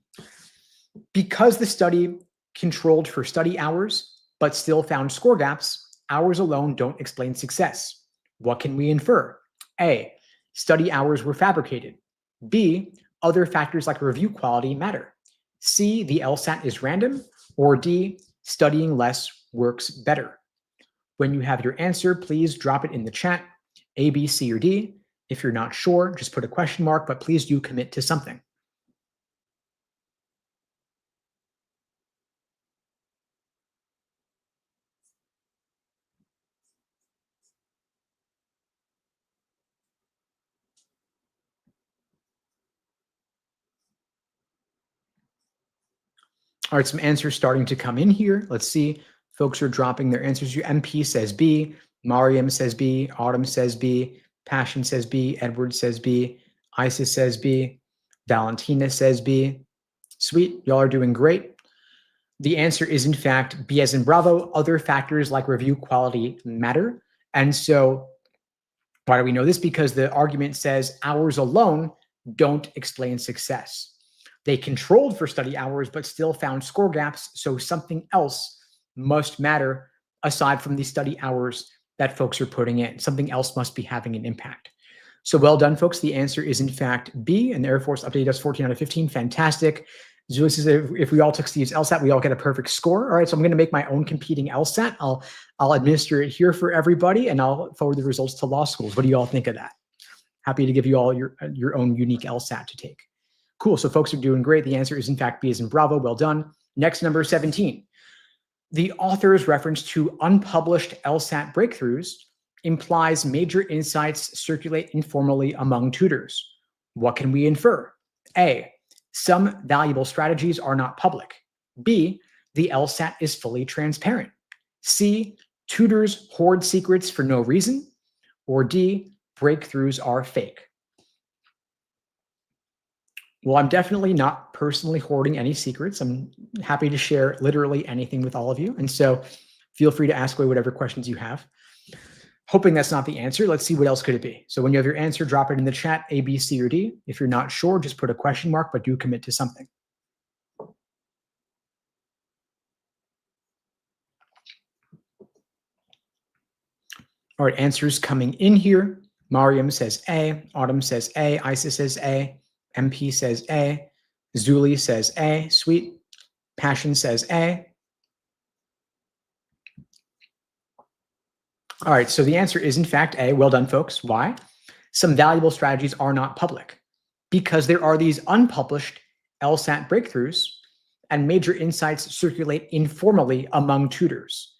Because the study controlled for study hours, but still found score gaps, Hours alone don't explain success. What can we infer? A, study hours were fabricated. B, other factors like review quality matter. C, the LSAT is random. Or D, studying less works better. When you have your answer, please drop it in the chat, A, B, C, or D. If you're not sure, just put a question mark, but please do commit to something. All right, some answers starting to come in here. Let's see. Folks are dropping their answers here. MP says B. Mariam says B. Autumn says B. Passion says B. Edward says B. Isis says B. Valentina says B. Sweet. Y'all are doing great. The answer is, in fact, B as in Bravo. Other factors like review quality matter. And so why do we know this? Because the argument says hours alone don't explain success. They controlled for study hours, but still found score gaps. So something else must matter aside from the study hours that folks are putting in. Something else must be having an impact. So well done, folks. The answer is, in fact, B, and the Air Force updated us 14 out of 15. Fantastic. Julie says if we all took Steve's LSAT, we all get a perfect score. All right, so I'm going to make my own competing LSAT. I'll administer it here for everybody, and I'll forward the results to law schools. What do you all think of that? Happy to give you all your own unique LSAT to take. Cool. So folks are doing great. The answer is, in fact, B as in Bravo. Well done. Next, number 17. The author's reference to unpublished LSAT breakthroughs implies major insights circulate informally among tutors. What can we infer? A, some valuable strategies are not public. B, the LSAT is fully transparent. C, tutors hoard secrets for no reason. Or D, breakthroughs are fake. Well, I'm definitely not personally hoarding any secrets. I'm happy to share literally anything with all of you. And so feel free to ask away whatever questions you have. Hoping that's not the answer. Let's see what else could it be. So when you have your answer, drop it in the chat, A, B, C, or D. If you're not sure, just put a question mark, but do commit to something. All right, answers coming in here. Mariam says A, Autumn says A, Isis says A, MP says A, Zuli says A, sweet. Passion says A. All right, so the answer is, in fact, A. Well done, folks. Why? Some valuable strategies are not public because there are these unpublished LSAT breakthroughs and major insights circulate informally among tutors.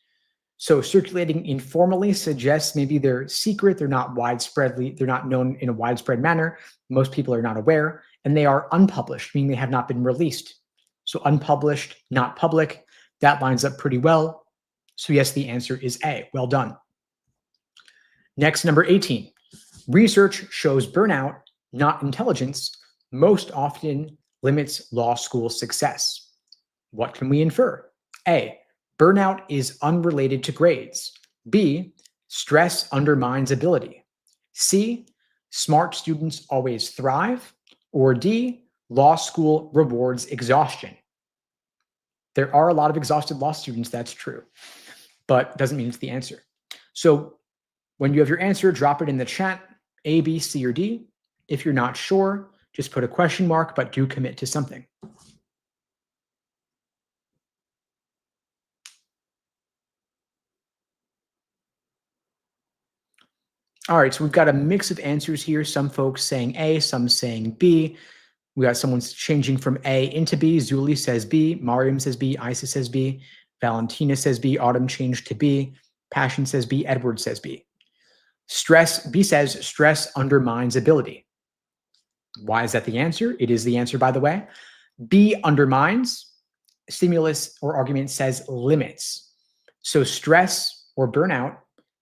So circulating informally suggests maybe they're secret, they're not known in a widespread manner. Most people are not aware, and they are unpublished, meaning they have not been released. So unpublished, not public, that lines up pretty well. So yes, the answer is A. Well done. Next, number 18. Research shows burnout, not intelligence, most often limits law school success. What can we infer? A, burnout is unrelated to grades. B, stress undermines ability. C, smart students always thrive. Or D, law school rewards exhaustion. There are a lot of exhausted law students, that's true, but doesn't mean it's the answer. So when you have your answer, drop it in the chat, A, B, C, or D. If you're not sure, just put a question mark, but do commit to something. All right, so we've got a mix of answers here. Some folks saying A, some saying B. We got someone changing from A into B. Zuli says B. Mariam says B. Isis says B. Valentina says B. Autumn changed to B. Passion says B. Edward says B. B says stress undermines ability. Why is that the answer? It is the answer, by the way. B undermines. Stimulus or argument says limits. So stress or burnout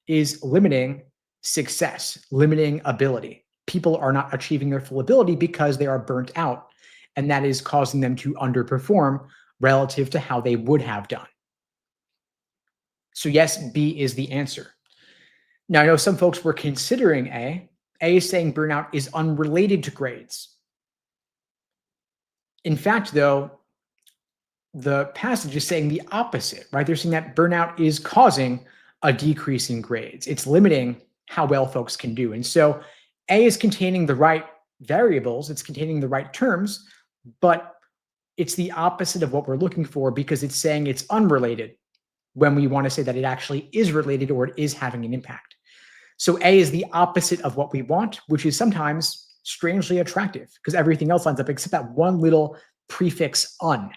is limiting success, limiting ability. People are not achieving their full ability because they are burnt out, and that is causing them to underperform relative to how they would have done. So yes, B is the answer. Now, I know some folks were considering A. A is saying burnout is unrelated to grades. In fact, though, the passage is saying the opposite, right? They're saying that burnout is causing a decrease in grades. It's limiting how well folks can do. And so A is containing the right variables, it's containing the right terms, but it's the opposite of what we're looking for because it's saying it's unrelated when we want to say that it actually is related or it is having an impact. So A is the opposite of what we want, which is sometimes strangely attractive because everything else lines up except that one little prefix un.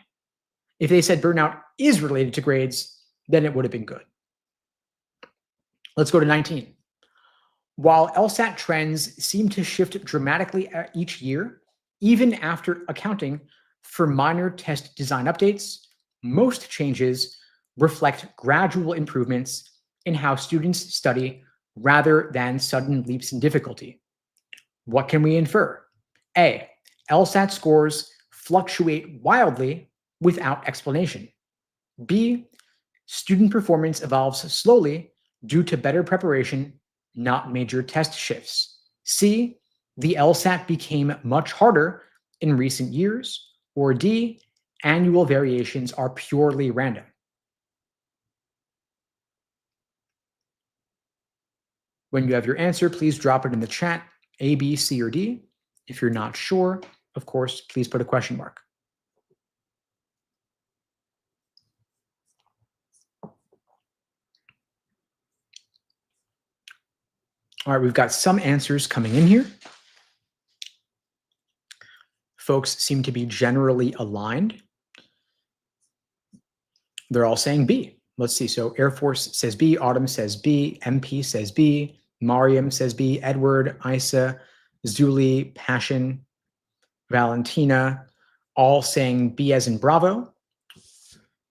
If they said burnout is related to grades, then it would have been good. Let's go to 19. While LSAT trends seem to shift dramatically each year, even after accounting for minor test design updates, most changes reflect gradual improvements in how students study rather than sudden leaps in difficulty. What can we infer? A, LSAT scores fluctuate wildly without explanation. B, student performance evolves slowly due to better preparation, not major test shifts. C, the LSAT became much harder in recent years. Or D, annual variations are purely random. When you have your answer, please drop it in the chat, A, B, C, or D. If you're not sure, of course, please put a question mark. All right, we've got some answers coming in here. Folks seem to be generally aligned. They're all saying B. Let's see. So Air Force says B, Autumn says B, MP says B, Mariam says B, Edward, Isa, Zuli, Passion, Valentina, all saying B as in Bravo,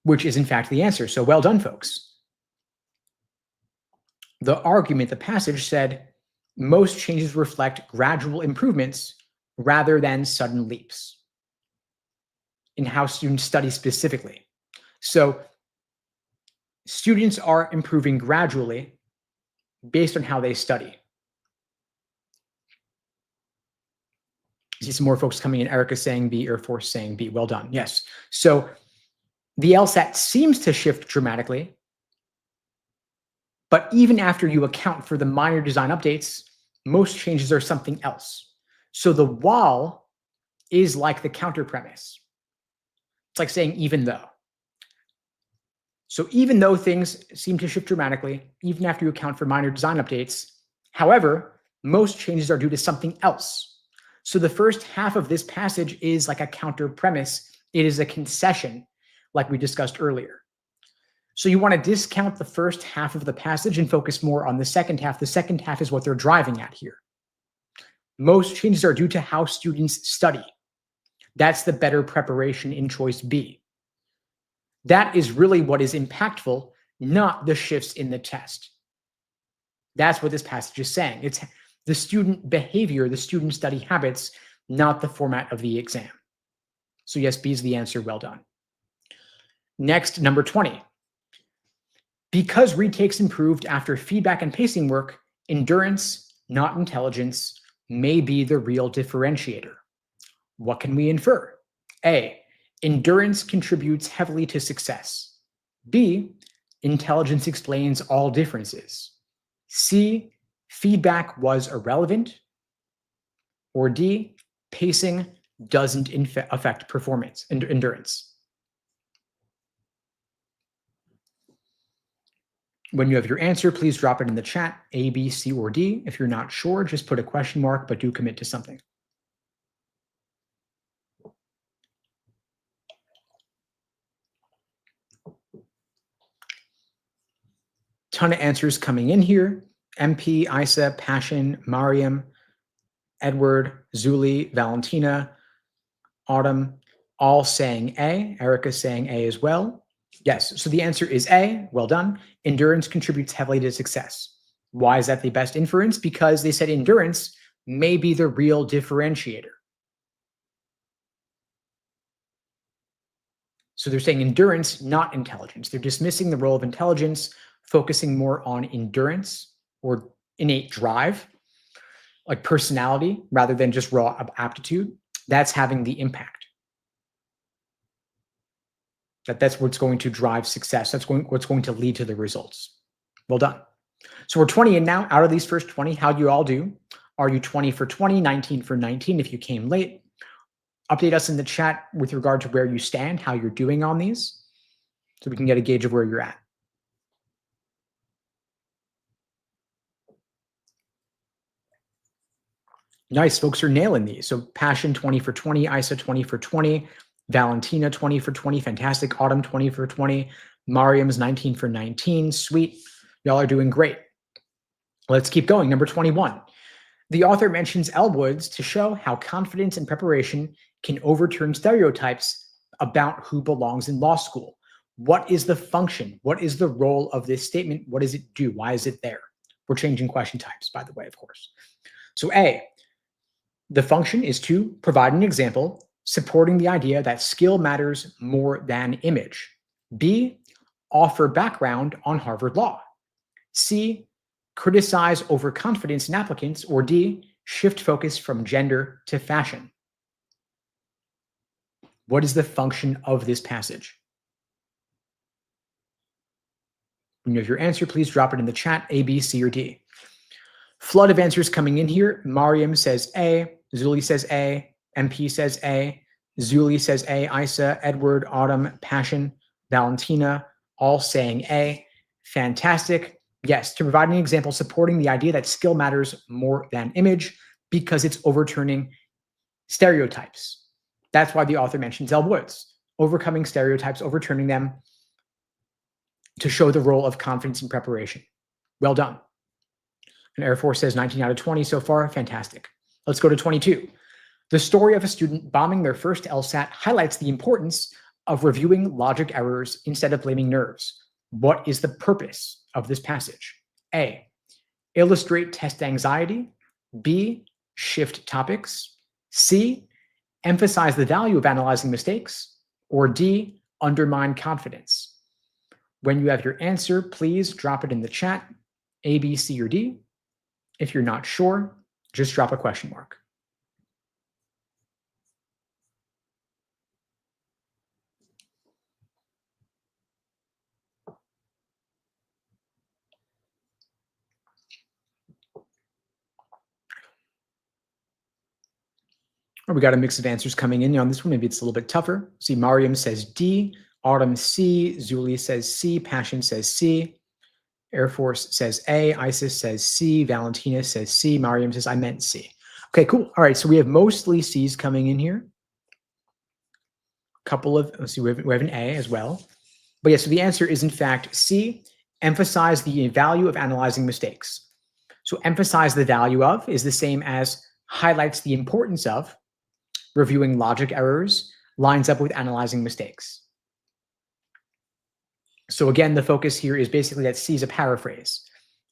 which is in fact the answer. So well done, folks. The argument, the passage said, most changes reflect gradual improvements rather than sudden leaps in how students study specifically. So students are improving gradually based on how they study. I see some more folks coming in. Erica saying B, Air Force saying B. Well done. Yes. So the LSAT seems to shift dramatically, but even after you account for the minor design updates, most changes are something else. So the while is like the counter premise. It's like saying even though. So even though things seem to shift dramatically, even after you account for minor design updates, however, most changes are due to something else. So the first half of this passage is like a counter premise. It is a concession, like we discussed earlier. So you want to discount the first half of the passage and focus more on the second half. The second half is what they're driving at here. Most changes are due to how students study. That's the better preparation in choice B. That is really what is impactful, not the shifts in the test. That's what this passage is saying. It's the student behavior, the student study habits, not the format of the exam. So yes, B is the answer. Well done. Next, number 20. Because retakes improved after feedback and pacing work, endurance, not intelligence, may be the real differentiator. What can we infer? A, endurance contributes heavily to success. B, intelligence explains all differences. C, feedback was irrelevant. Or D, pacing doesn't affect performance and endurance. When you have your answer, please drop it in the chat, A, B, C, or D. If you're not sure, just put a question mark, but do commit to something. Ton of answers coming in here. MP, Isa, Passion, Mariam, Edward, Zuli, Valentina, Autumn, all saying A. Erica saying A as well. Yes, so the answer is A. Well done. Endurance contributes heavily to success. Why is that the best inference? Because they said endurance may be the real differentiator. So they're saying endurance, not intelligence. They're dismissing the role of intelligence, focusing more on endurance or innate drive, like personality, rather than just raw aptitude. That's having the impact. That's what's going to drive success. That's what's going to lead to the results. Well done. So we're 20 in now. Out of these first 20, how'd you all do? Are you 20 for 20, 19 for 19 if you came late? Update us in the chat with regard to where you stand, how you're doing on these, so we can get a gauge of where you're at. Nice, folks are nailing these. So Passion 20 for 20, Isa 20 for 20, Valentina 20 for 20, fantastic. Autumn 20 for 20, Mariam's 19 for 19, sweet. Y'all are doing great. Let's keep going. Number 21. The author mentions Elwoods to show how confidence and preparation can overturn stereotypes about who belongs in law school. What is the function? What is the role of this statement? What does it do? Why is it there? We're changing question types, by the way, of course. So A, the function is to provide an example supporting the idea that skill matters more than image. B, offer background on Harvard Law. C, criticize overconfidence in applicants. Or D, shift focus from gender to fashion. What is the function of this passage? When you have your answer, please drop it in the chat, A, B, C, or D. Flood of answers coming in here. Mariam says A, Zuli says A, MP says A, Zuli says A, Isa, Edward, Autumn, Passion, Valentina, all saying A. Fantastic. Yes, to provide an example supporting the idea that skill matters more than image because it's overturning stereotypes. That's why the author mentions Elwoods, overcoming stereotypes, overturning them to show the role of confidence in preparation. Well done. And Air Force says 19 out of 20 so far. Fantastic. Let's go to 22. The story of a student bombing their first LSAT highlights the importance of reviewing logic errors instead of blaming nerves. What is the purpose of this passage? A, illustrate test anxiety. B, shift topics. C, emphasize the value of analyzing mistakes. Or D, undermine confidence. When you have your answer, please drop it in the chat, A, B, C, or D. If you're not sure, just drop a question mark. Oh, we got a mix of answers coming in on this one. Maybe it's a little bit tougher. See, Mariam says D, Autumn C, Zuli says C, Passion says C, Air Force says A, Isis says C, Valentina says C, Mariam says I meant C. Okay, cool. All right, so we have mostly C's coming in here. Couple of, let's see, we have an A as well. But yeah, so the answer is in fact C, emphasize the value of analyzing mistakes. So emphasize the value of is the same as highlights the importance of. Reviewing logic errors lines up with analyzing mistakes. So again, the focus here is basically that C is a paraphrase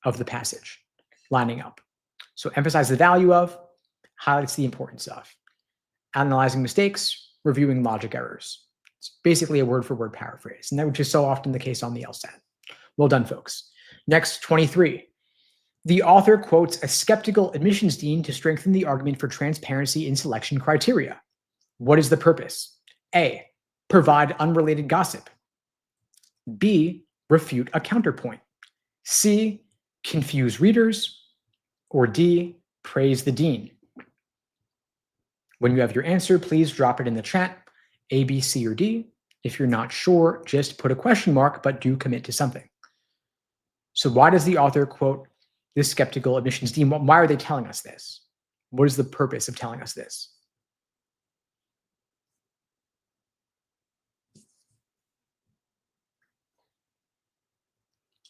of the passage lining up. So emphasize the value of, highlights the importance of. Analyzing mistakes, reviewing logic errors. It's basically a word-for-word paraphrase, and that which is so often the case on the LSAT. Well done, folks. Next, 23. The author quotes a skeptical admissions dean to strengthen the argument for transparency in selection criteria. What is the purpose? A, provide unrelated gossip. B, refute a counterpoint. C, confuse readers. Or D, praise the dean. When you have your answer, please drop it in the chat, A, B, C, or D. If you're not sure, just put a question mark, but do commit to something. So why does the author quote this skeptical admissions dean? Why are they telling us this? What is the purpose of telling us this?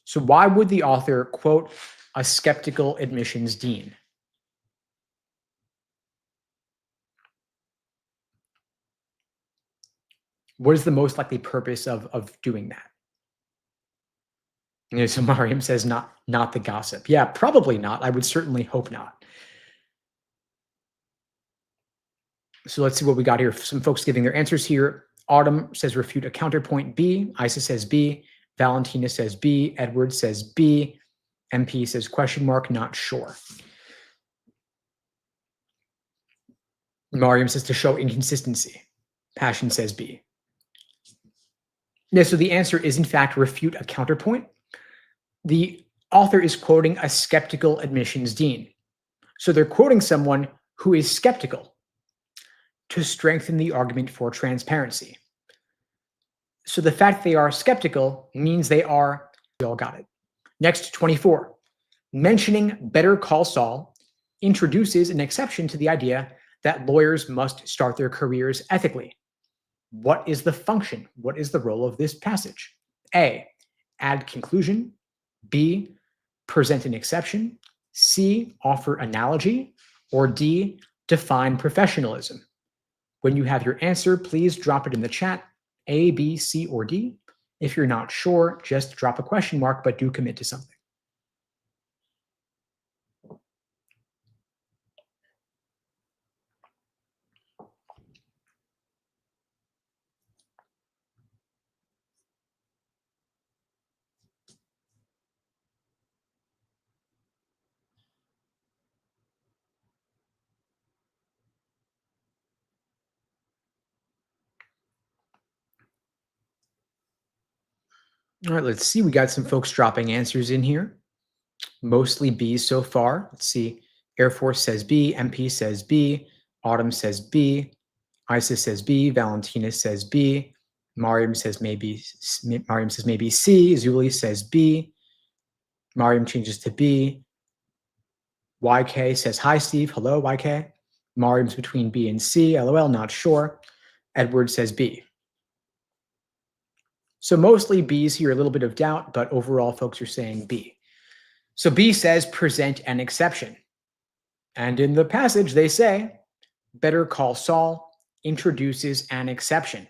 So why would the author quote a skeptical admissions dean? What is the most likely purpose of doing that? You know, so Mariam says not the gossip. Yeah, probably not. I would certainly hope not. So let's see what we got here. Some folks giving their answers here. Autumn says refute a counterpoint B. Isa says B. Valentina says B. Edward says B. MP says question mark, not sure. Mariam says to show inconsistency. Passion says B. Yeah, so the answer is in fact refute a counterpoint. The author is quoting a skeptical admissions dean. So they're quoting someone who is skeptical to strengthen the argument for transparency. So the fact they are skeptical means we all got it. Next, 24. Mentioning Better Call Saul introduces an exception to the idea that lawyers must start their careers ethically. What is the function? What is the role of this passage? A, add conclusion. B, present an exception. C, offer analogy. Or D, define professionalism. When you have your answer, please drop it in the chat, A, B, C, or D. If you're not sure, just drop a question mark, but do commit to something. All right, let's see. We got some folks dropping answers in here. Mostly B's so far. Let's see. Air Force says B. MP says B. Autumn says B. Isa says B. Valentina says B. Mariam says maybe C. Zuli says B. Mariam changes to B. YK says hi, Steve. Hello, YK. Mariam's between B and C. LOL, not sure. Edward says B. So mostly B's here, a little bit of doubt, but overall folks are saying B. So B says present an exception. And in the passage, they say, Better Call Saul introduces an exception.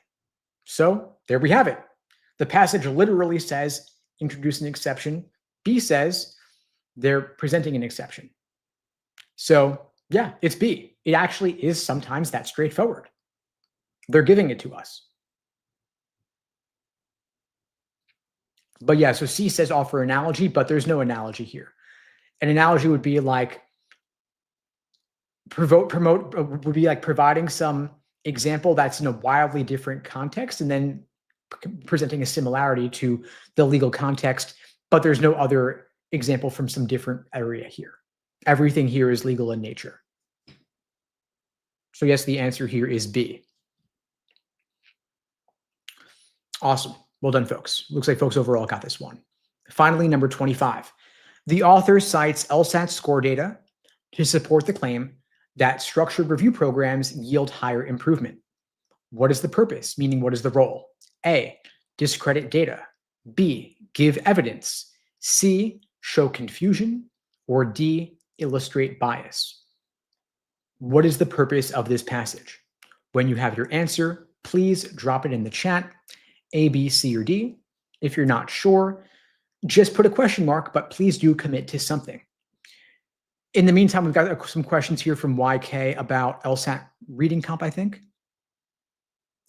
So there we have it. The passage literally says introduce an exception. B says they're presenting an exception. So yeah, it's B. It actually is sometimes that straightforward. They're giving it to us. But yeah, so C says offer analogy, but there's no analogy here. An analogy would be like would be like providing some example that's in a wildly different context and then presenting a similarity to the legal context, but there's no other example from some different area here. Everything here is legal in nature. So yes, the answer here is B. Awesome. Well done, folks. Looks like folks overall got this one. Finally, number 25. The author cites LSAT score data to support the claim that structured review programs yield higher improvement. What is the purpose? Meaning, what is the role? A, discredit data. B, give evidence. C, show confusion. Or D, illustrate bias. What is the purpose of this passage? When you have your answer, please drop it in the chat, A, B, C, or D. If you're not sure, just put a question mark, but please do commit to something. In the meantime, we've got some questions here from YK about LSAT reading comp, I think.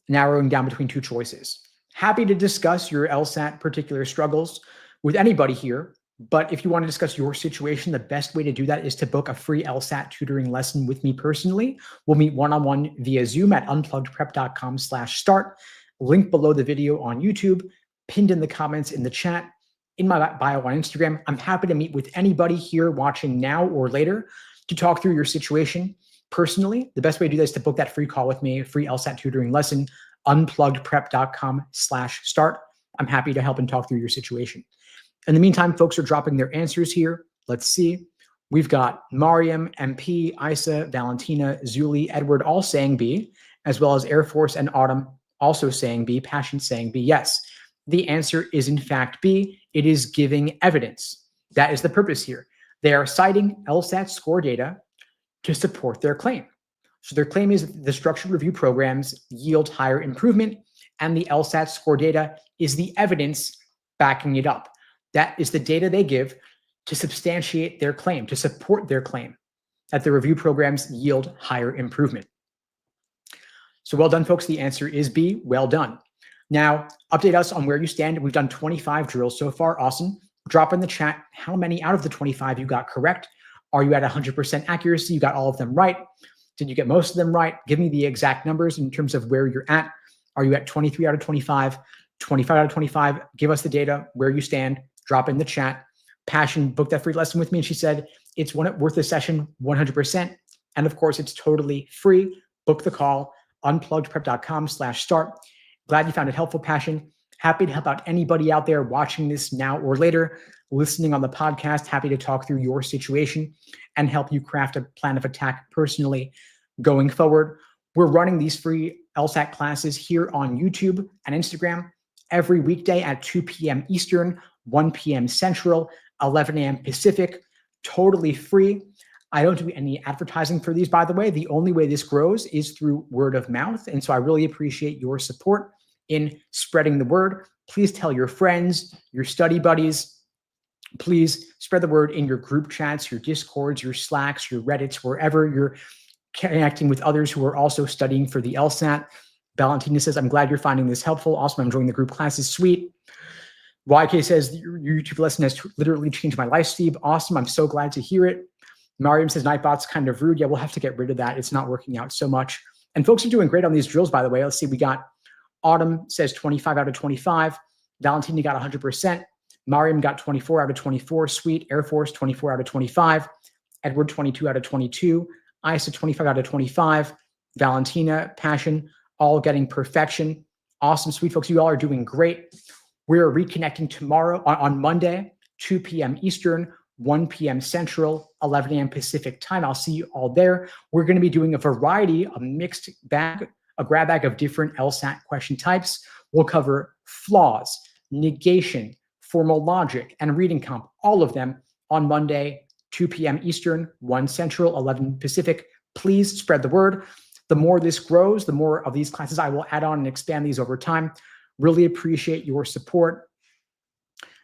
Narrowing down between two choices. Happy to discuss your LSAT particular struggles with anybody here, but if you want to discuss your situation, the best way to do that is to book a free LSAT tutoring lesson with me personally. We'll meet one-on-one via Zoom at unpluggedprep.com/start. Link below the video on YouTube, pinned in the comments in the chat, in my bio on Instagram. I'm happy to meet with anybody here watching now or later to talk through your situation personally. The best way to do that is to book that free call with me, free LSAT tutoring lesson, unpluggedprep.com/start. I'm happy to help and talk through your situation. In the meantime, folks are dropping their answers here. Let's see. We've got Mariam, MP, Isa, Valentina, Zuli, Edward all saying B, as well as Air Force and Autumn also saying B, Passion saying B. Yes, the answer is in fact B. It is giving evidence. That is the purpose here. They are citing LSAT score data to support their claim. So their claim is that the structured review programs yield higher improvement, and the LSAT score data is the evidence backing it up. That is the data they give to substantiate their claim, to support their claim that the review programs yield higher improvement. So well done, folks. The answer is B. Well done. Now, update us on where you stand. We've done 25 drills so far. Awesome. Drop in the chat how many out of the 25 you got correct. Are you at 100% accuracy? You got all of them right. Did you get most of them right? Give me the exact numbers in terms of where you're at. Are you at 23 out of 25, 25 out of 25? Give us the data, where you stand. Drop in the chat. Passion booked that free lesson with me, and she said it's worth the session 100%. And of course, it's totally free. Book the call, unpluggedprep.com/start. Glad you found it helpful, Passion. Happy to help out anybody out there watching this now or later, listening on the podcast. Happy to talk through your situation and help you craft a plan of attack personally going forward. We're running these free LSAT classes here on YouTube and Instagram every weekday at 2 p.m. Eastern, 1 p.m. Central, 11 a.m. Pacific, totally free. I don't do any advertising for these, by the way. The only way this grows is through word of mouth. And so I really appreciate your support in spreading the word. Please tell your friends, your study buddies. Please spread the word in your group chats, your Discords, your Slacks, your Reddits, wherever you're connecting with others who are also studying for the LSAT. Valentina says, I'm glad you're finding this helpful. Awesome. I'm enjoying the group classes. Sweet. YK says, your YouTube lesson has literally changed my life, Steve. Awesome. I'm so glad to hear it. Mariam says, Nightbot's kind of rude. Yeah, we'll have to get rid of that. It's not working out so much. And folks are doing great on these drills, by the way. Let's see. We got Autumn says 25 out of 25. Valentina got 100%. Mariam got 24 out of 24. Sweet. Air Force, 24 out of 25. Edward, 22 out of 22. Isa, 25 out of 25. Valentina, Passion, all getting perfection. Awesome. Sweet folks, you all are doing great. We're reconnecting tomorrow on Monday, 2 p.m. Eastern, 1 p.m. Central, 11 a.m. Pacific time. I'll see you all there. We're going to be doing a variety, a mixed bag, a grab bag of different LSAT question types. We'll cover flaws, negation, formal logic, and reading comp, all of them on Monday, 2 p.m. Eastern, 1 Central, 11 Pacific. Please spread the word. The more this grows, the more of these classes I will add on and expand these over time. Really appreciate your support.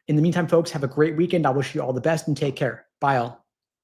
In the meantime, folks, have a great weekend. I wish you all the best and take care. Bye all.